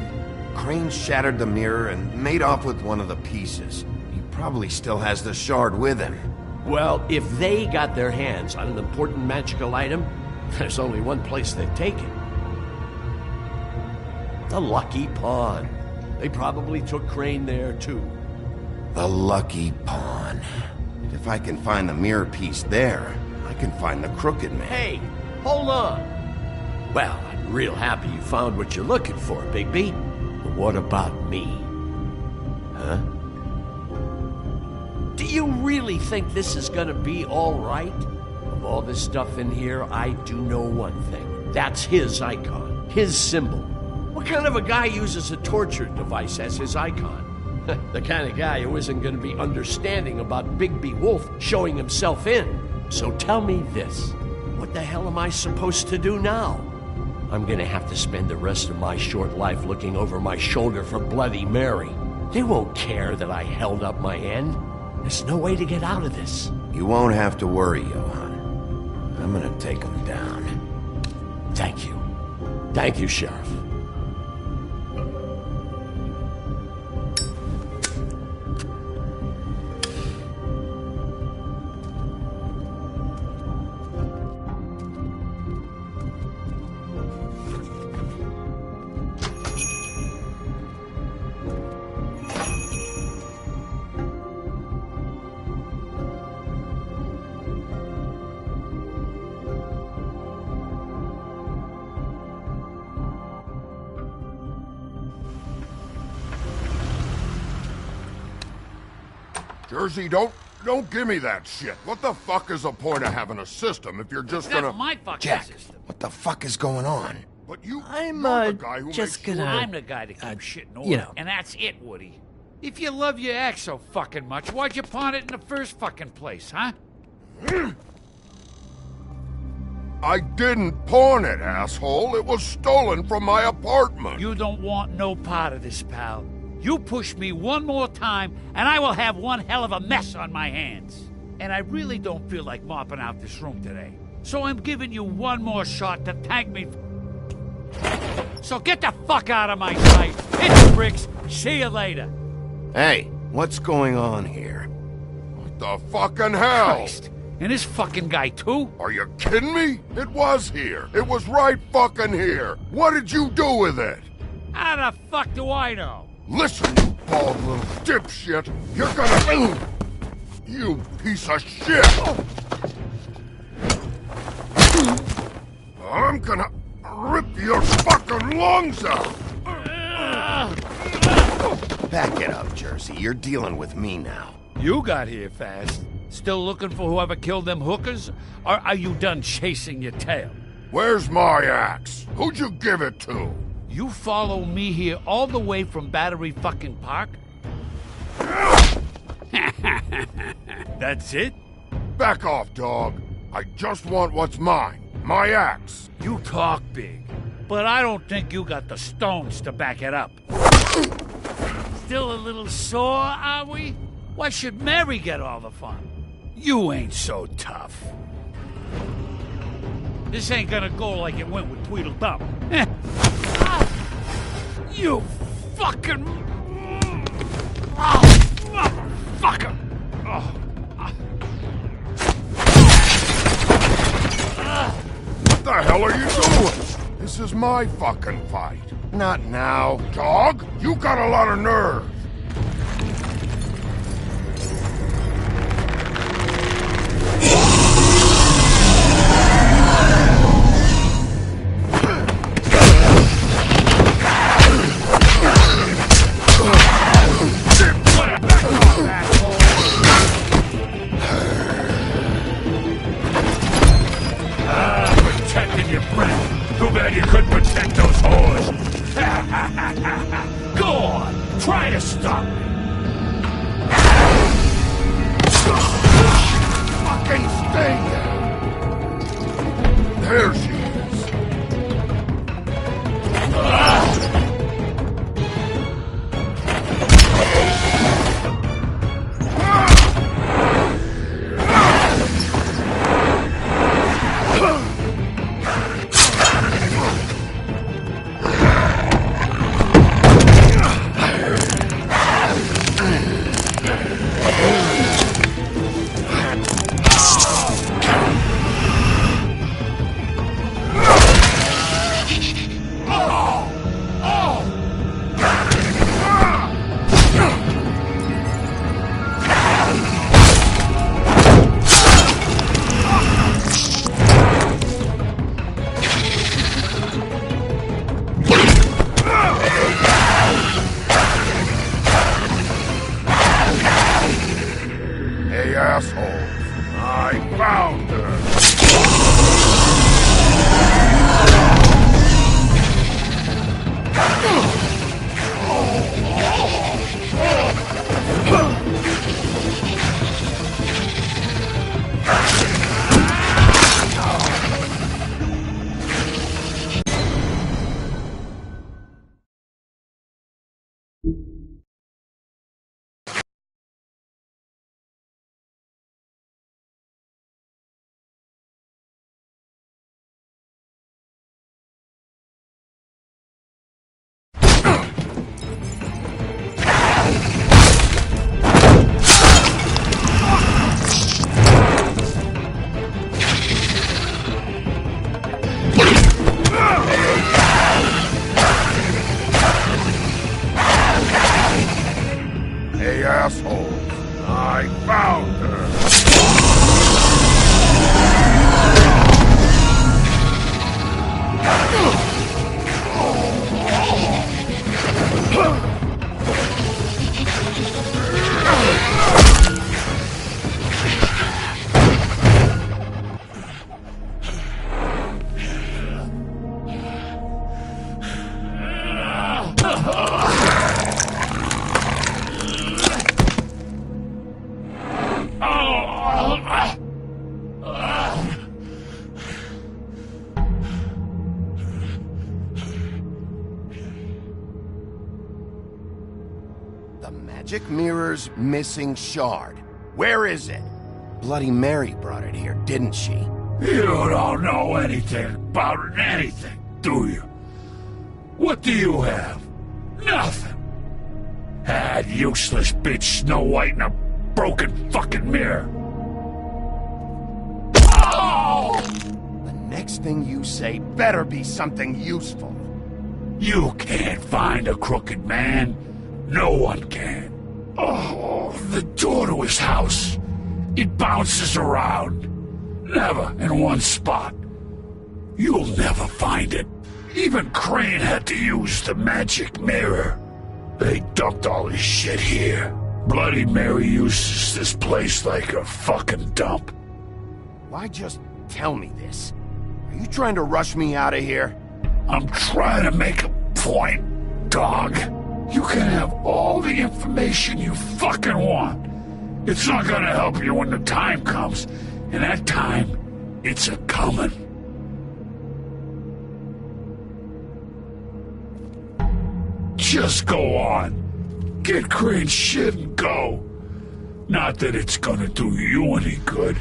Crane shattered the mirror and made off with one of the pieces. He probably still has the shard with him. Well, if they got their hands on an important magical item, there's only one place they'd take it. The Lucky Pawn. They probably took Crane there, too. The Lucky Pawn. If I can find the mirror piece there, I can find the Crooked Man. Hey, hold on. Well, I'm real happy you found what you're looking for, Bigby. But what about me? Huh? Do you really think this is gonna be all right? Of all this stuff in here, I do know one thing. That's his icon, his symbol. What kind of a guy uses a torture device as his icon? The kind of guy who isn't going to be understanding about Bigby Wolf showing himself in. So tell me this. What the hell am I supposed to do now? I'm gonna have to spend the rest of my short life looking over my shoulder for Bloody Mary. They won't care that I held up my end. There's no way to get out of this. You won't have to worry, Johann. I'm gonna take them down. Thank you. Thank you, Sheriff. Jersey, don't give me that shit. What the fuck is the point of having a system if you're just gonna... That's my fucking Jack, system. what the fuck is going on? But you... I'm, you're the guy who just makes gonna... I'm the guy that keeps shit in order. you know. And that's it, Woody. If you love your ex so fucking much, why'd you pawn it in the first fucking place, huh? I didn't pawn it, asshole. It was stolen from my apartment. You don't want no part of this, pal. You push me one more time, and I will have one hell of a mess on my hands. And I really don't feel like mopping out this room today. So I'm giving you one more shot to thank me. So get the fuck out of my sight. Hit the bricks. See you later. Hey, what's going on here? What the fucking hell? Christ. And this fucking guy, too? Are you kidding me? It was here. It was right fucking here. What did you do with it? How the fuck do I know? Listen, you bald little dipshit. You're gonna... You piece of shit! I'm gonna rip your fucking lungs out! Back it up, Jersey. You're dealing with me now. You got here fast. Still looking for whoever killed them hookers? Or are you done chasing your tail? Where's my axe? Who'd you give it to? You follow me here all the way from Battery fucking Park? That's it? Back off, dog. I just want what's mine. My axe. You talk big, but I don't think you got the stones to back it up. Still a little sore, are we? Why should Mary get all the fun? You ain't so tough. This ain't gonna go like it went with Tweedledum. You fucking... motherfucker! What the hell are you doing? This is my fucking fight. Not now. Dog, you got a lot of nerve. Protecting your breath. Too bad you couldn't protect those whores. Go on, try to stop me. Fucking stay there. There she is. assholes. I found her. The magic mirror's missing shard. Where is it? Bloody Mary brought it here, didn't she? You don't know anything about anything, do you? What do you have? Nothing. That useless bitch Snow White in a broken fucking mirror. Oh! The next thing you say better be something useful. You can't find a crooked man. No one can. Oh, the door to his house. It bounces around. Never in one spot. You'll never find it. Even Crane had to use the magic mirror. They dumped all his shit here. Bloody Mary uses this place like a fucking dump. Why just tell me this? Are you trying to rush me out of here? I'm trying to make a point, dog. You can have all the information you fucking want. It's not gonna help you when the time comes. And that time, it's a-comin'. Just go on. Get Crane's shit and go. Not that it's gonna do you any good.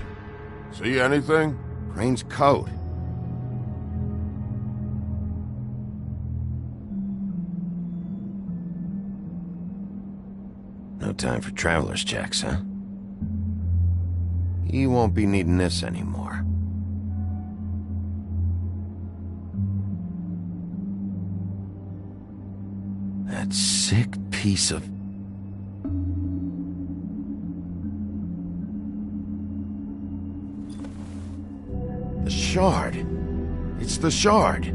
See anything? Crane's coat. No time for traveler's checks, huh? You won't be needing this anymore. That sick piece of... The shard. It's the shard.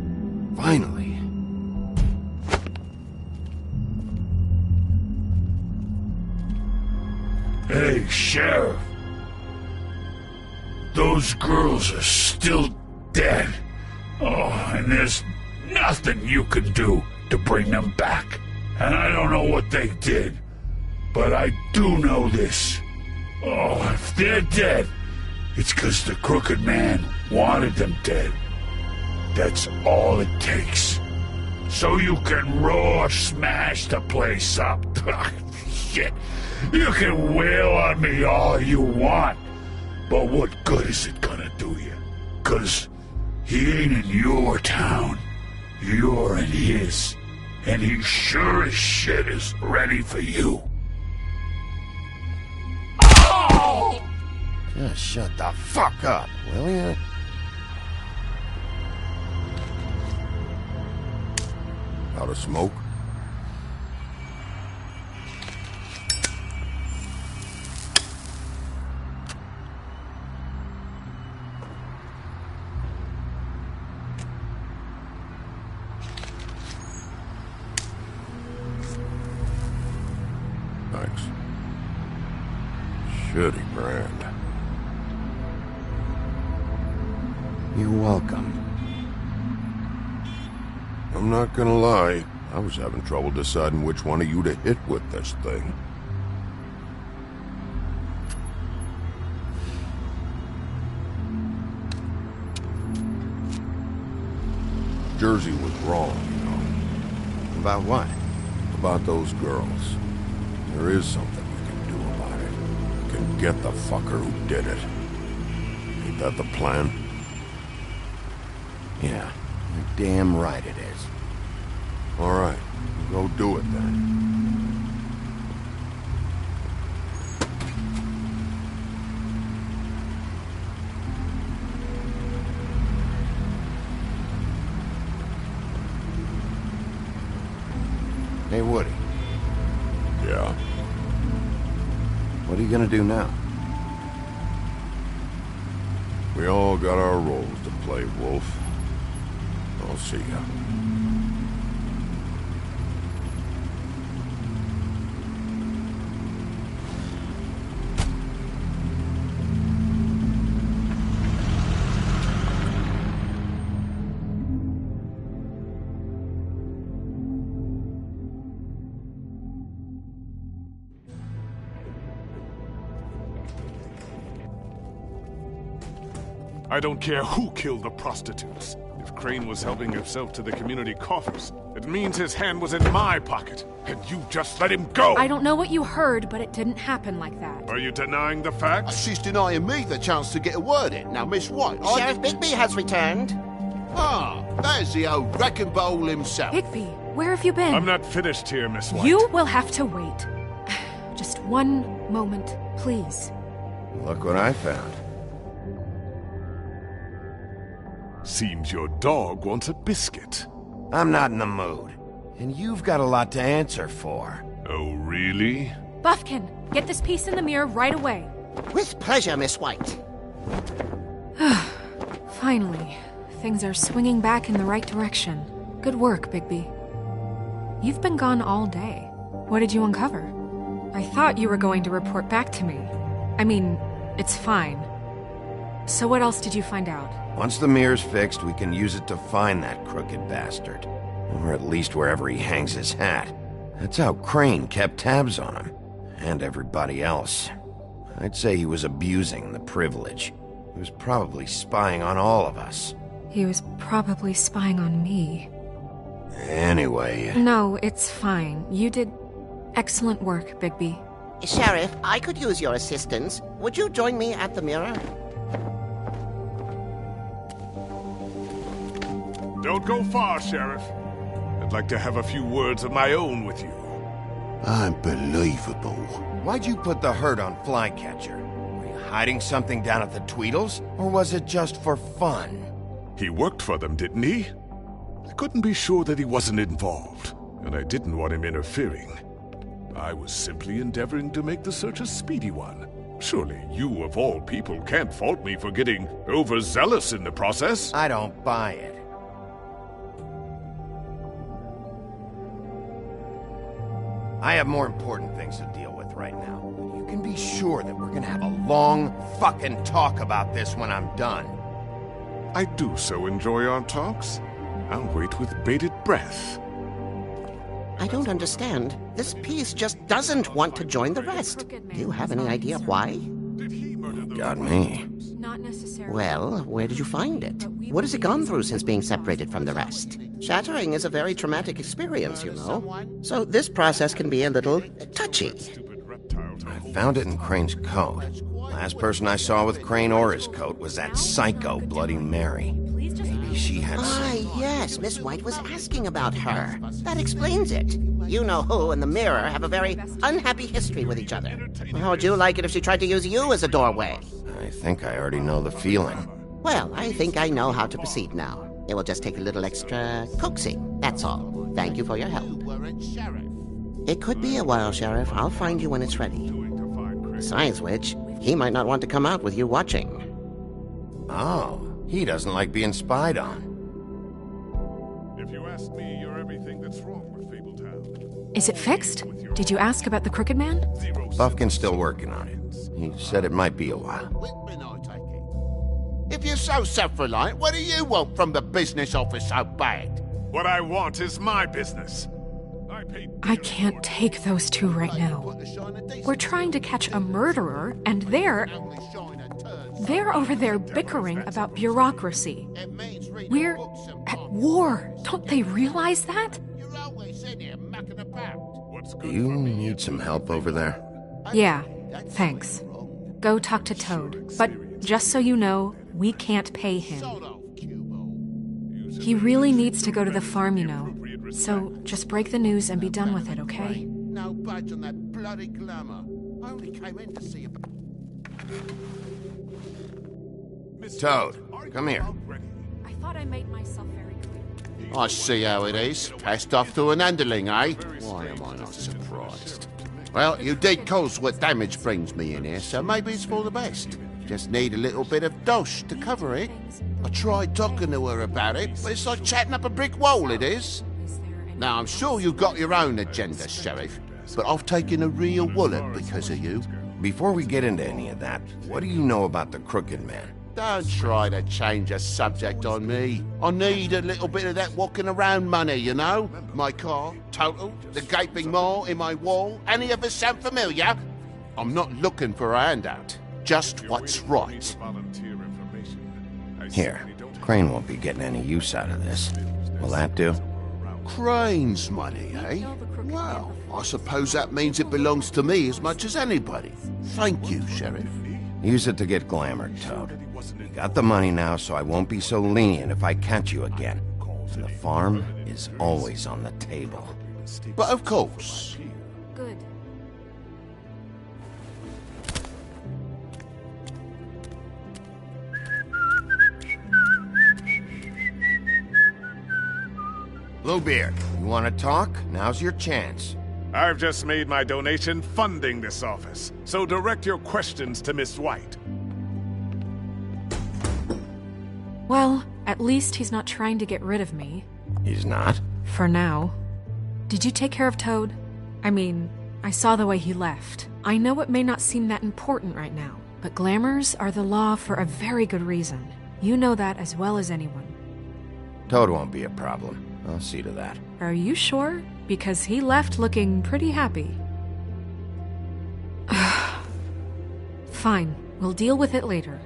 Finally. Hey, Sheriff. Those girls are still dead. Oh, and there's nothing you can do to bring them back. And I don't know what they did, but I do know this. Oh, if they're dead, it's 'cause the Crooked Man wanted them dead. That's all it takes. So you can roar smash the place up. Shit. You can wail on me all you want, but what good is it gonna do you? 'Cause he ain't in your town. You're in his. And he sure as shit is ready for you. Oh! Just shut the fuck up, will ya? Out of smoke? Thanks. Shitty brand. You're welcome. I'm not gonna lie, I was having trouble deciding which one of you to hit with this thing. Jersey was wrong, you know. About what? About those girls. There is something we can do about it. We can get the fucker who did it. Ain't that the plan? Yeah, you're damn right it is. All right, go do it then. Hey, Woody. Yeah? What are you gonna do now? We all got our roles to play, Wolf. I'll see ya. I don't care who killed the prostitutes. If Crane was helping himself to the community coffers, it means his hand was in my pocket, and you just let him go! I don't know what you heard, but it didn't happen like that. Are you denying the fact? She's denying me the chance to get a word in. Now, Miss White, Sheriff Bigby has returned. Ah, there's the old wrecking bowl himself. Bigby, where have you been? I'm not finished here, Miss White. You will have to wait. Just one moment, please. Look what I found. Seems your dog wants a biscuit. I'm not in the mood. And you've got a lot to answer for. Oh, really? Buffkin, get this piece in the mirror right away. With pleasure, Miss White. Finally, things are swinging back in the right direction. Good work, Bigby. You've been gone all day. What did you uncover? I thought you were going to report back to me. I mean, it's fine. So what else did you find out? Once the mirror's fixed, we can use it to find that crooked bastard. Or at least wherever he hangs his hat. That's how Crane kept tabs on him. And everybody else. I'd say he was abusing the privilege. He was probably spying on all of us. He was probably spying on me. Anyway... No, it's fine. You did excellent work, Bigby. Sheriff, I could use your assistance. Would you join me at the mirror? Don't go far, Sheriff. I'd like to have a few words of my own with you. Unbelievable. Why'd you put the hurt on Flycatcher? Were you hiding something down at the Tweedles? Or was it just for fun? He worked for them, didn't he? I couldn't be sure that he wasn't involved, and I didn't want him interfering. I was simply endeavoring to make the search a speedy one. Surely you, of all people, can't fault me for getting overzealous in the process. I don't buy it. I have more important things to deal with right now. But you can be sure that we're gonna have a long fucking talk about this when I'm done. I do so enjoy our talks. I'll wait with bated breath. I don't understand. This piece just doesn't want to join the rest. Do you have any idea why? Got me. Not necessarily. Well, where did you find it? What has it gone through since being separated from the rest? Shattering is a very traumatic experience, you know. So this process can be a little touchy. I found it in Crane's coat. Last person I saw with Crane or his coat was that psycho Bloody Mary. Maybe she had some... yes, Miss White was asking about her. That explains it. You know who and the mirror have a very unhappy history with each other. How would you like it if she tried to use you as a doorway? I think I already know the feeling. Well, I think I know how to proceed now. It will just take a little extra coaxing, that's all. Thank you for your help. It could be a while, Sheriff. I'll find you when it's ready. Besides which, he might not want to come out with you watching. Oh, he doesn't like being spied on. If you ask me, you're everything that's wrong with Fabletown. Is it fixed? Did you ask about the Crooked Man? Buffkin's still working on it. He said it might be a while. If you're so self-reliant, what do you want from the business office so bad? What I want is my business. I can't take those two right now. We're trying to catch a murderer, and they're over there bickering about bureaucracy. We're at war. Don't they realize that? Do you need some help over there? Yeah, thanks. Go talk to Toad. But just so you know, we can't pay him. He really needs to go to the farm, you know. So just break the news and be done with it, okay? No budge on that bloody glamour. I only came in to see about... Toad, come here. I thought I made myself very clear. I see how it is. Passed off to an underling, eh? Why am I not surprised? Well, you did cause what damage brings me in here, so maybe it's for the best. Just need a little bit of dosh to cover it. I tried talking to her about it, but it's like chatting up a brick wall, it is. Now, I'm sure you've got your own agenda, Sheriff, but I've taken a real wallet because of you. Before we get into any of that, what do you know about the Crooked Man? Don't try to change a subject on me. I need a little bit of that walking around money, you know? My car, total, the gaping maw in my wall. Any of us sound familiar? I'm not looking for a handout. Just what's right. Here, Crane won't be getting any use out of this. Will that do? Crane's money, eh? Well, I suppose that means it belongs to me as much as anybody. Thank you, Sheriff. Use it to get glamour, Toad. You got the money now, so I won't be so lenient if I catch you again. And the farm is always on the table. But of course. Good. Bluebeard, you want to talk? Now's your chance. I've just made my donation funding this office, so direct your questions to Miss White. Well, at least he's not trying to get rid of me. He's not? For now. Did you take care of Toad? I mean, I saw the way he left. I know it may not seem that important right now, but glamours are the law for a very good reason. You know that as well as anyone. Toad won't be a problem. I'll see to that. Are you sure? Because he left looking pretty happy. Fine, we'll deal with it later.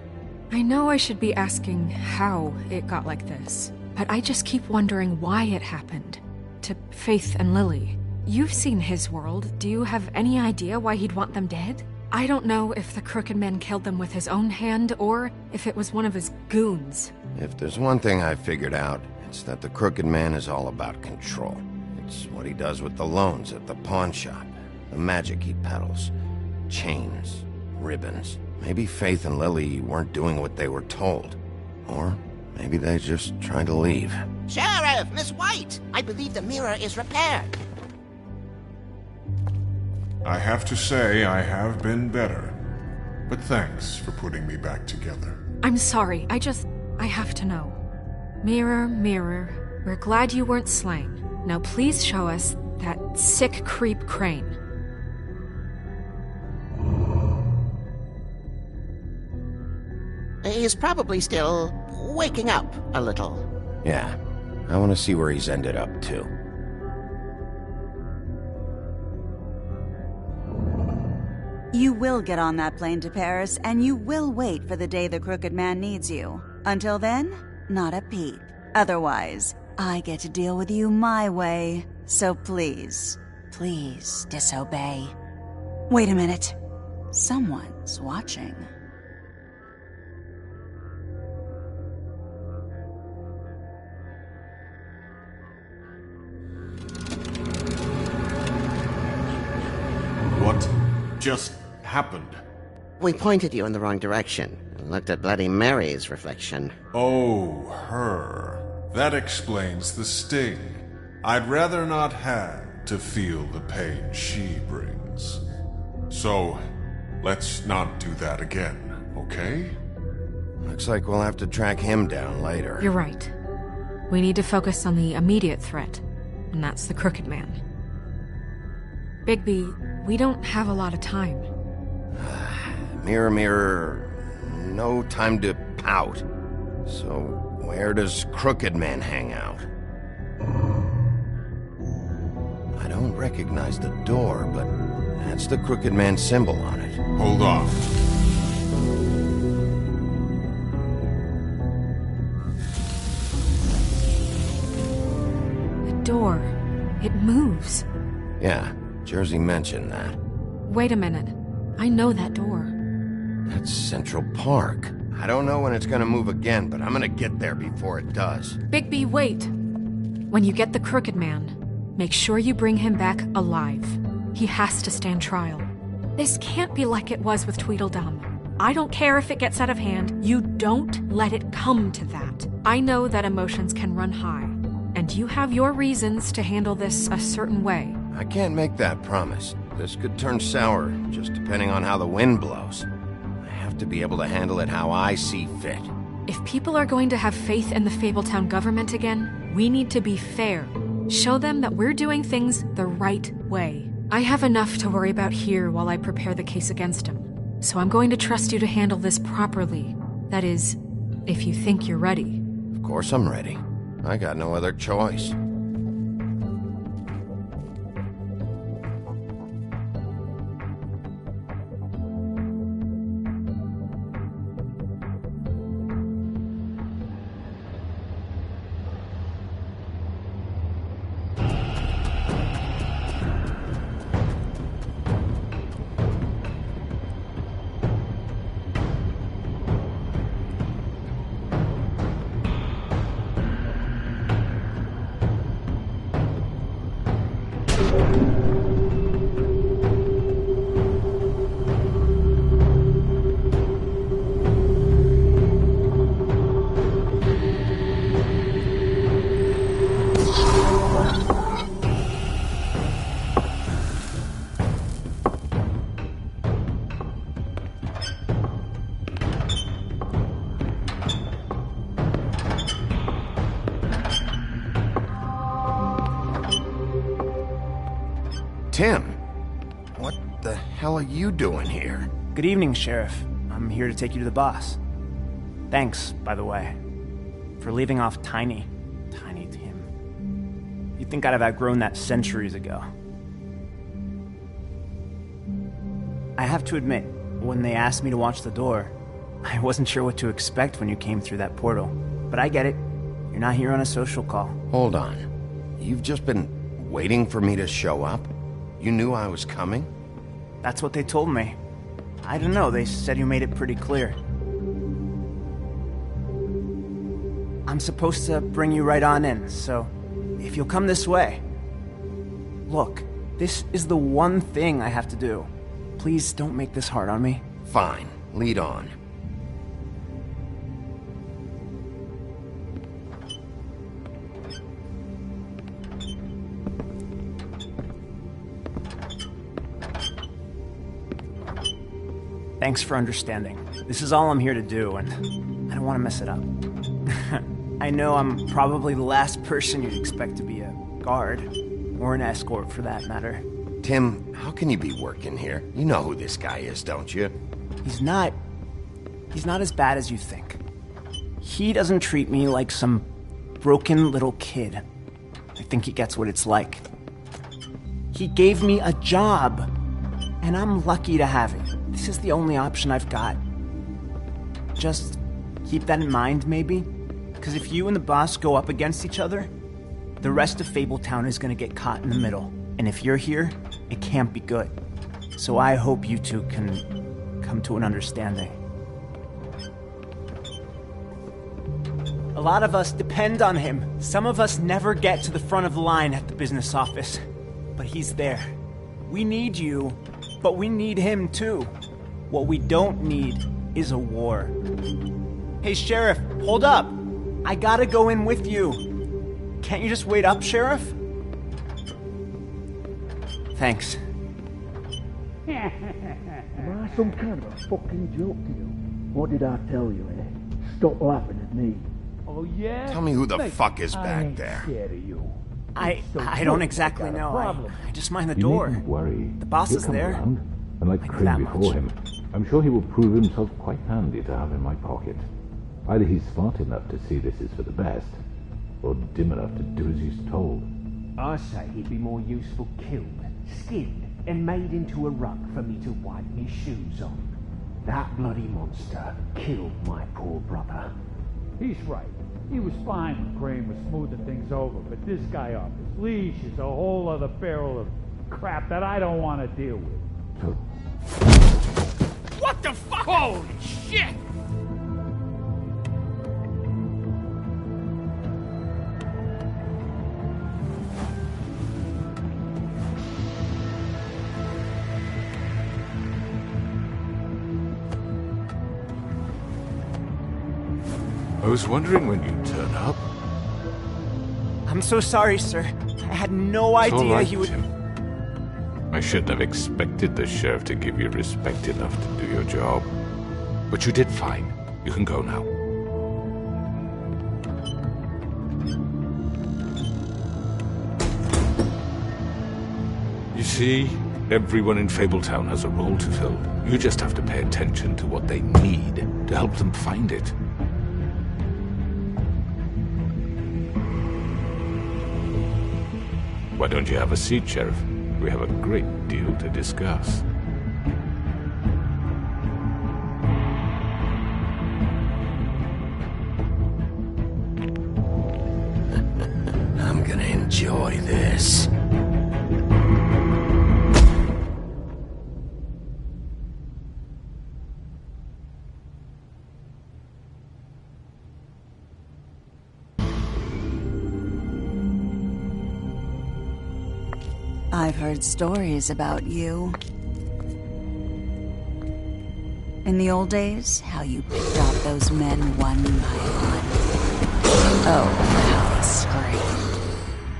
I know I should be asking how it got like this, but I just keep wondering why it happened. To Faith and Lily. You've seen his world. Do you have any idea why he'd want them dead? I don't know if the Crooked Man killed them with his own hand or if it was one of his goons. If there's one thing I've figured out, it's that the Crooked Man is all about control. It's what he does with the loans at the pawn shop, the magic he peddles, chains, ribbons. Maybe Faith and Lily weren't doing what they were told. Or maybe they're just trying to leave. Sheriff, Miss White! I believe the mirror is repaired. I have to say I have been better. But thanks for putting me back together. I'm sorry, I have to know. Mirror, mirror, we're glad you weren't slain. Now please show us that sick creep Crane. He's probably still waking up a little. Yeah, I want to see where he's ended up, too. You will get on that plane to Paris, and you will wait for the day the Crooked Man needs you. Until then, not a peep. Otherwise, I get to deal with you my way. So please, please disobey. Wait a minute. Someone's watching. What just happened? We pointed you in the wrong direction and looked at Bloody Mary's reflection. Oh, her. That explains the sting. I'd rather not have to feel the pain she brings. So, let's not do that again, okay? Looks like we'll have to track him down later. You're right. We need to focus on the immediate threat, and that's the Crooked Man. Bigby, we don't have a lot of time. Mirror, mirror, no time to pout. So, where does Crooked Man hang out? I don't recognize the door, but that's the Crooked Man symbol on it. Hold on. The door. It moves. Yeah, Jersey mentioned that. Wait a minute. I know that door. That's Central Park. I don't know when it's gonna move again, but I'm gonna get there before it does. Bigby, wait! When you get the Crooked Man, make sure you bring him back alive. He has to stand trial. This can't be like it was with Tweedledum. I don't care if it gets out of hand. You don't let it come to that. I know that emotions can run high, and you have your reasons to handle this a certain way. I can't make that promise. This could turn sour, just depending on how the wind blows. I have to be able to handle it how I see fit. If people are going to have faith in the Fabletown government again, we need to be fair. Show them that we're doing things the right way. I have enough to worry about here while I prepare the case against him. So I'm going to trust you to handle this properly. That is, if you think you're ready. Of course I'm ready. I got no other choice. Tim, what the hell are you doing here? Good evening, Sheriff. I'm here to take you to the boss. Thanks, by the way, for leaving off Tiny. Tiny Tim. You'd think I'd have outgrown that centuries ago. I have to admit, when they asked me to watch the door, I wasn't sure what to expect when you came through that portal. But I get it. You're not here on a social call. Hold on. You've just been waiting for me to show up? You knew I was coming? That's what they told me. I don't know, they said you made it pretty clear. I'm supposed to bring you right on in, so if you'll come this way. Look, this is the one thing I have to do. Please don't make this hard on me. Fine, lead on. Thanks for understanding. This is all I'm here to do, and I don't want to mess it up. I know I'm probably the last person you'd expect to be a guard, or an escort for that matter. Tim, how can you be working here? You know who this guy is, don't you? He's not as bad as you think. He doesn't treat me like some broken little kid. I think he gets what it's like. He gave me a job, and I'm lucky to have it. This is the only option I've got. Just keep that in mind, maybe? Because if you and the boss go up against each other, the rest of Fabletown is going to get caught in the middle. And if you're here, it can't be good. So I hope you two can come to an understanding. A lot of us depend on him. Some of us never get to the front of the line at the business office. But he's there. We need you, but we need him too. What we don't need is a war. Hey, Sheriff, hold up. I gotta go in with you. Can't you just wait up, Sheriff? Thanks. Am I some kind of a fucking joke to you? What did I tell you, eh? Stop laughing at me. Oh, yeah? Tell me who the fuck is back there. I'm scared of you. I don't exactly know. I just mind the door. You needn't worry. The boss He'll is come there. around, and like Crane before him, I'm sure he will prove himself quite handy to have in my pocket. Either he's smart enough to see this is for the best, or dim enough to do as he's told. I say he'd be more useful killed, skinned, and made into a rug for me to wipe my shoes on. That bloody monster killed my poor brother. He's right. He was fine when Crane was smoothing things over, but this guy off his leash is a whole other barrel of crap that I don't want to deal with. What the fuck? Holy shit! I was wondering when you'd turn up. I'm so sorry, sir. I had no It's all idea right, he would... Tim. I shouldn't have expected the sheriff to give you respect enough to do your job. But you did fine. You can go now. You see, everyone in Fabletown has a role to fill. You just have to pay attention to what they need to help them find it. Why don't you have a seat, Sheriff? We have a great deal to discuss. I'm gonna enjoy this. I've heard stories about you. In the old days, how you picked off those men one by one. Oh, how they screamed.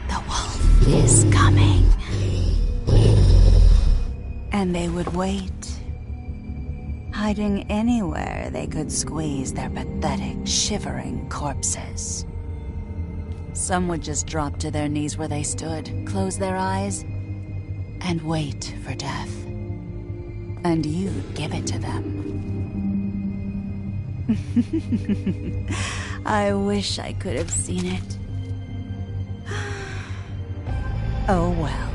The wolf is coming. And they would wait, hiding anywhere they could squeeze their pathetic, shivering corpses. Some would just drop to their knees where they stood, close their eyes, and wait for death. And you'd give it to them. I wish I could have seen it. Oh well.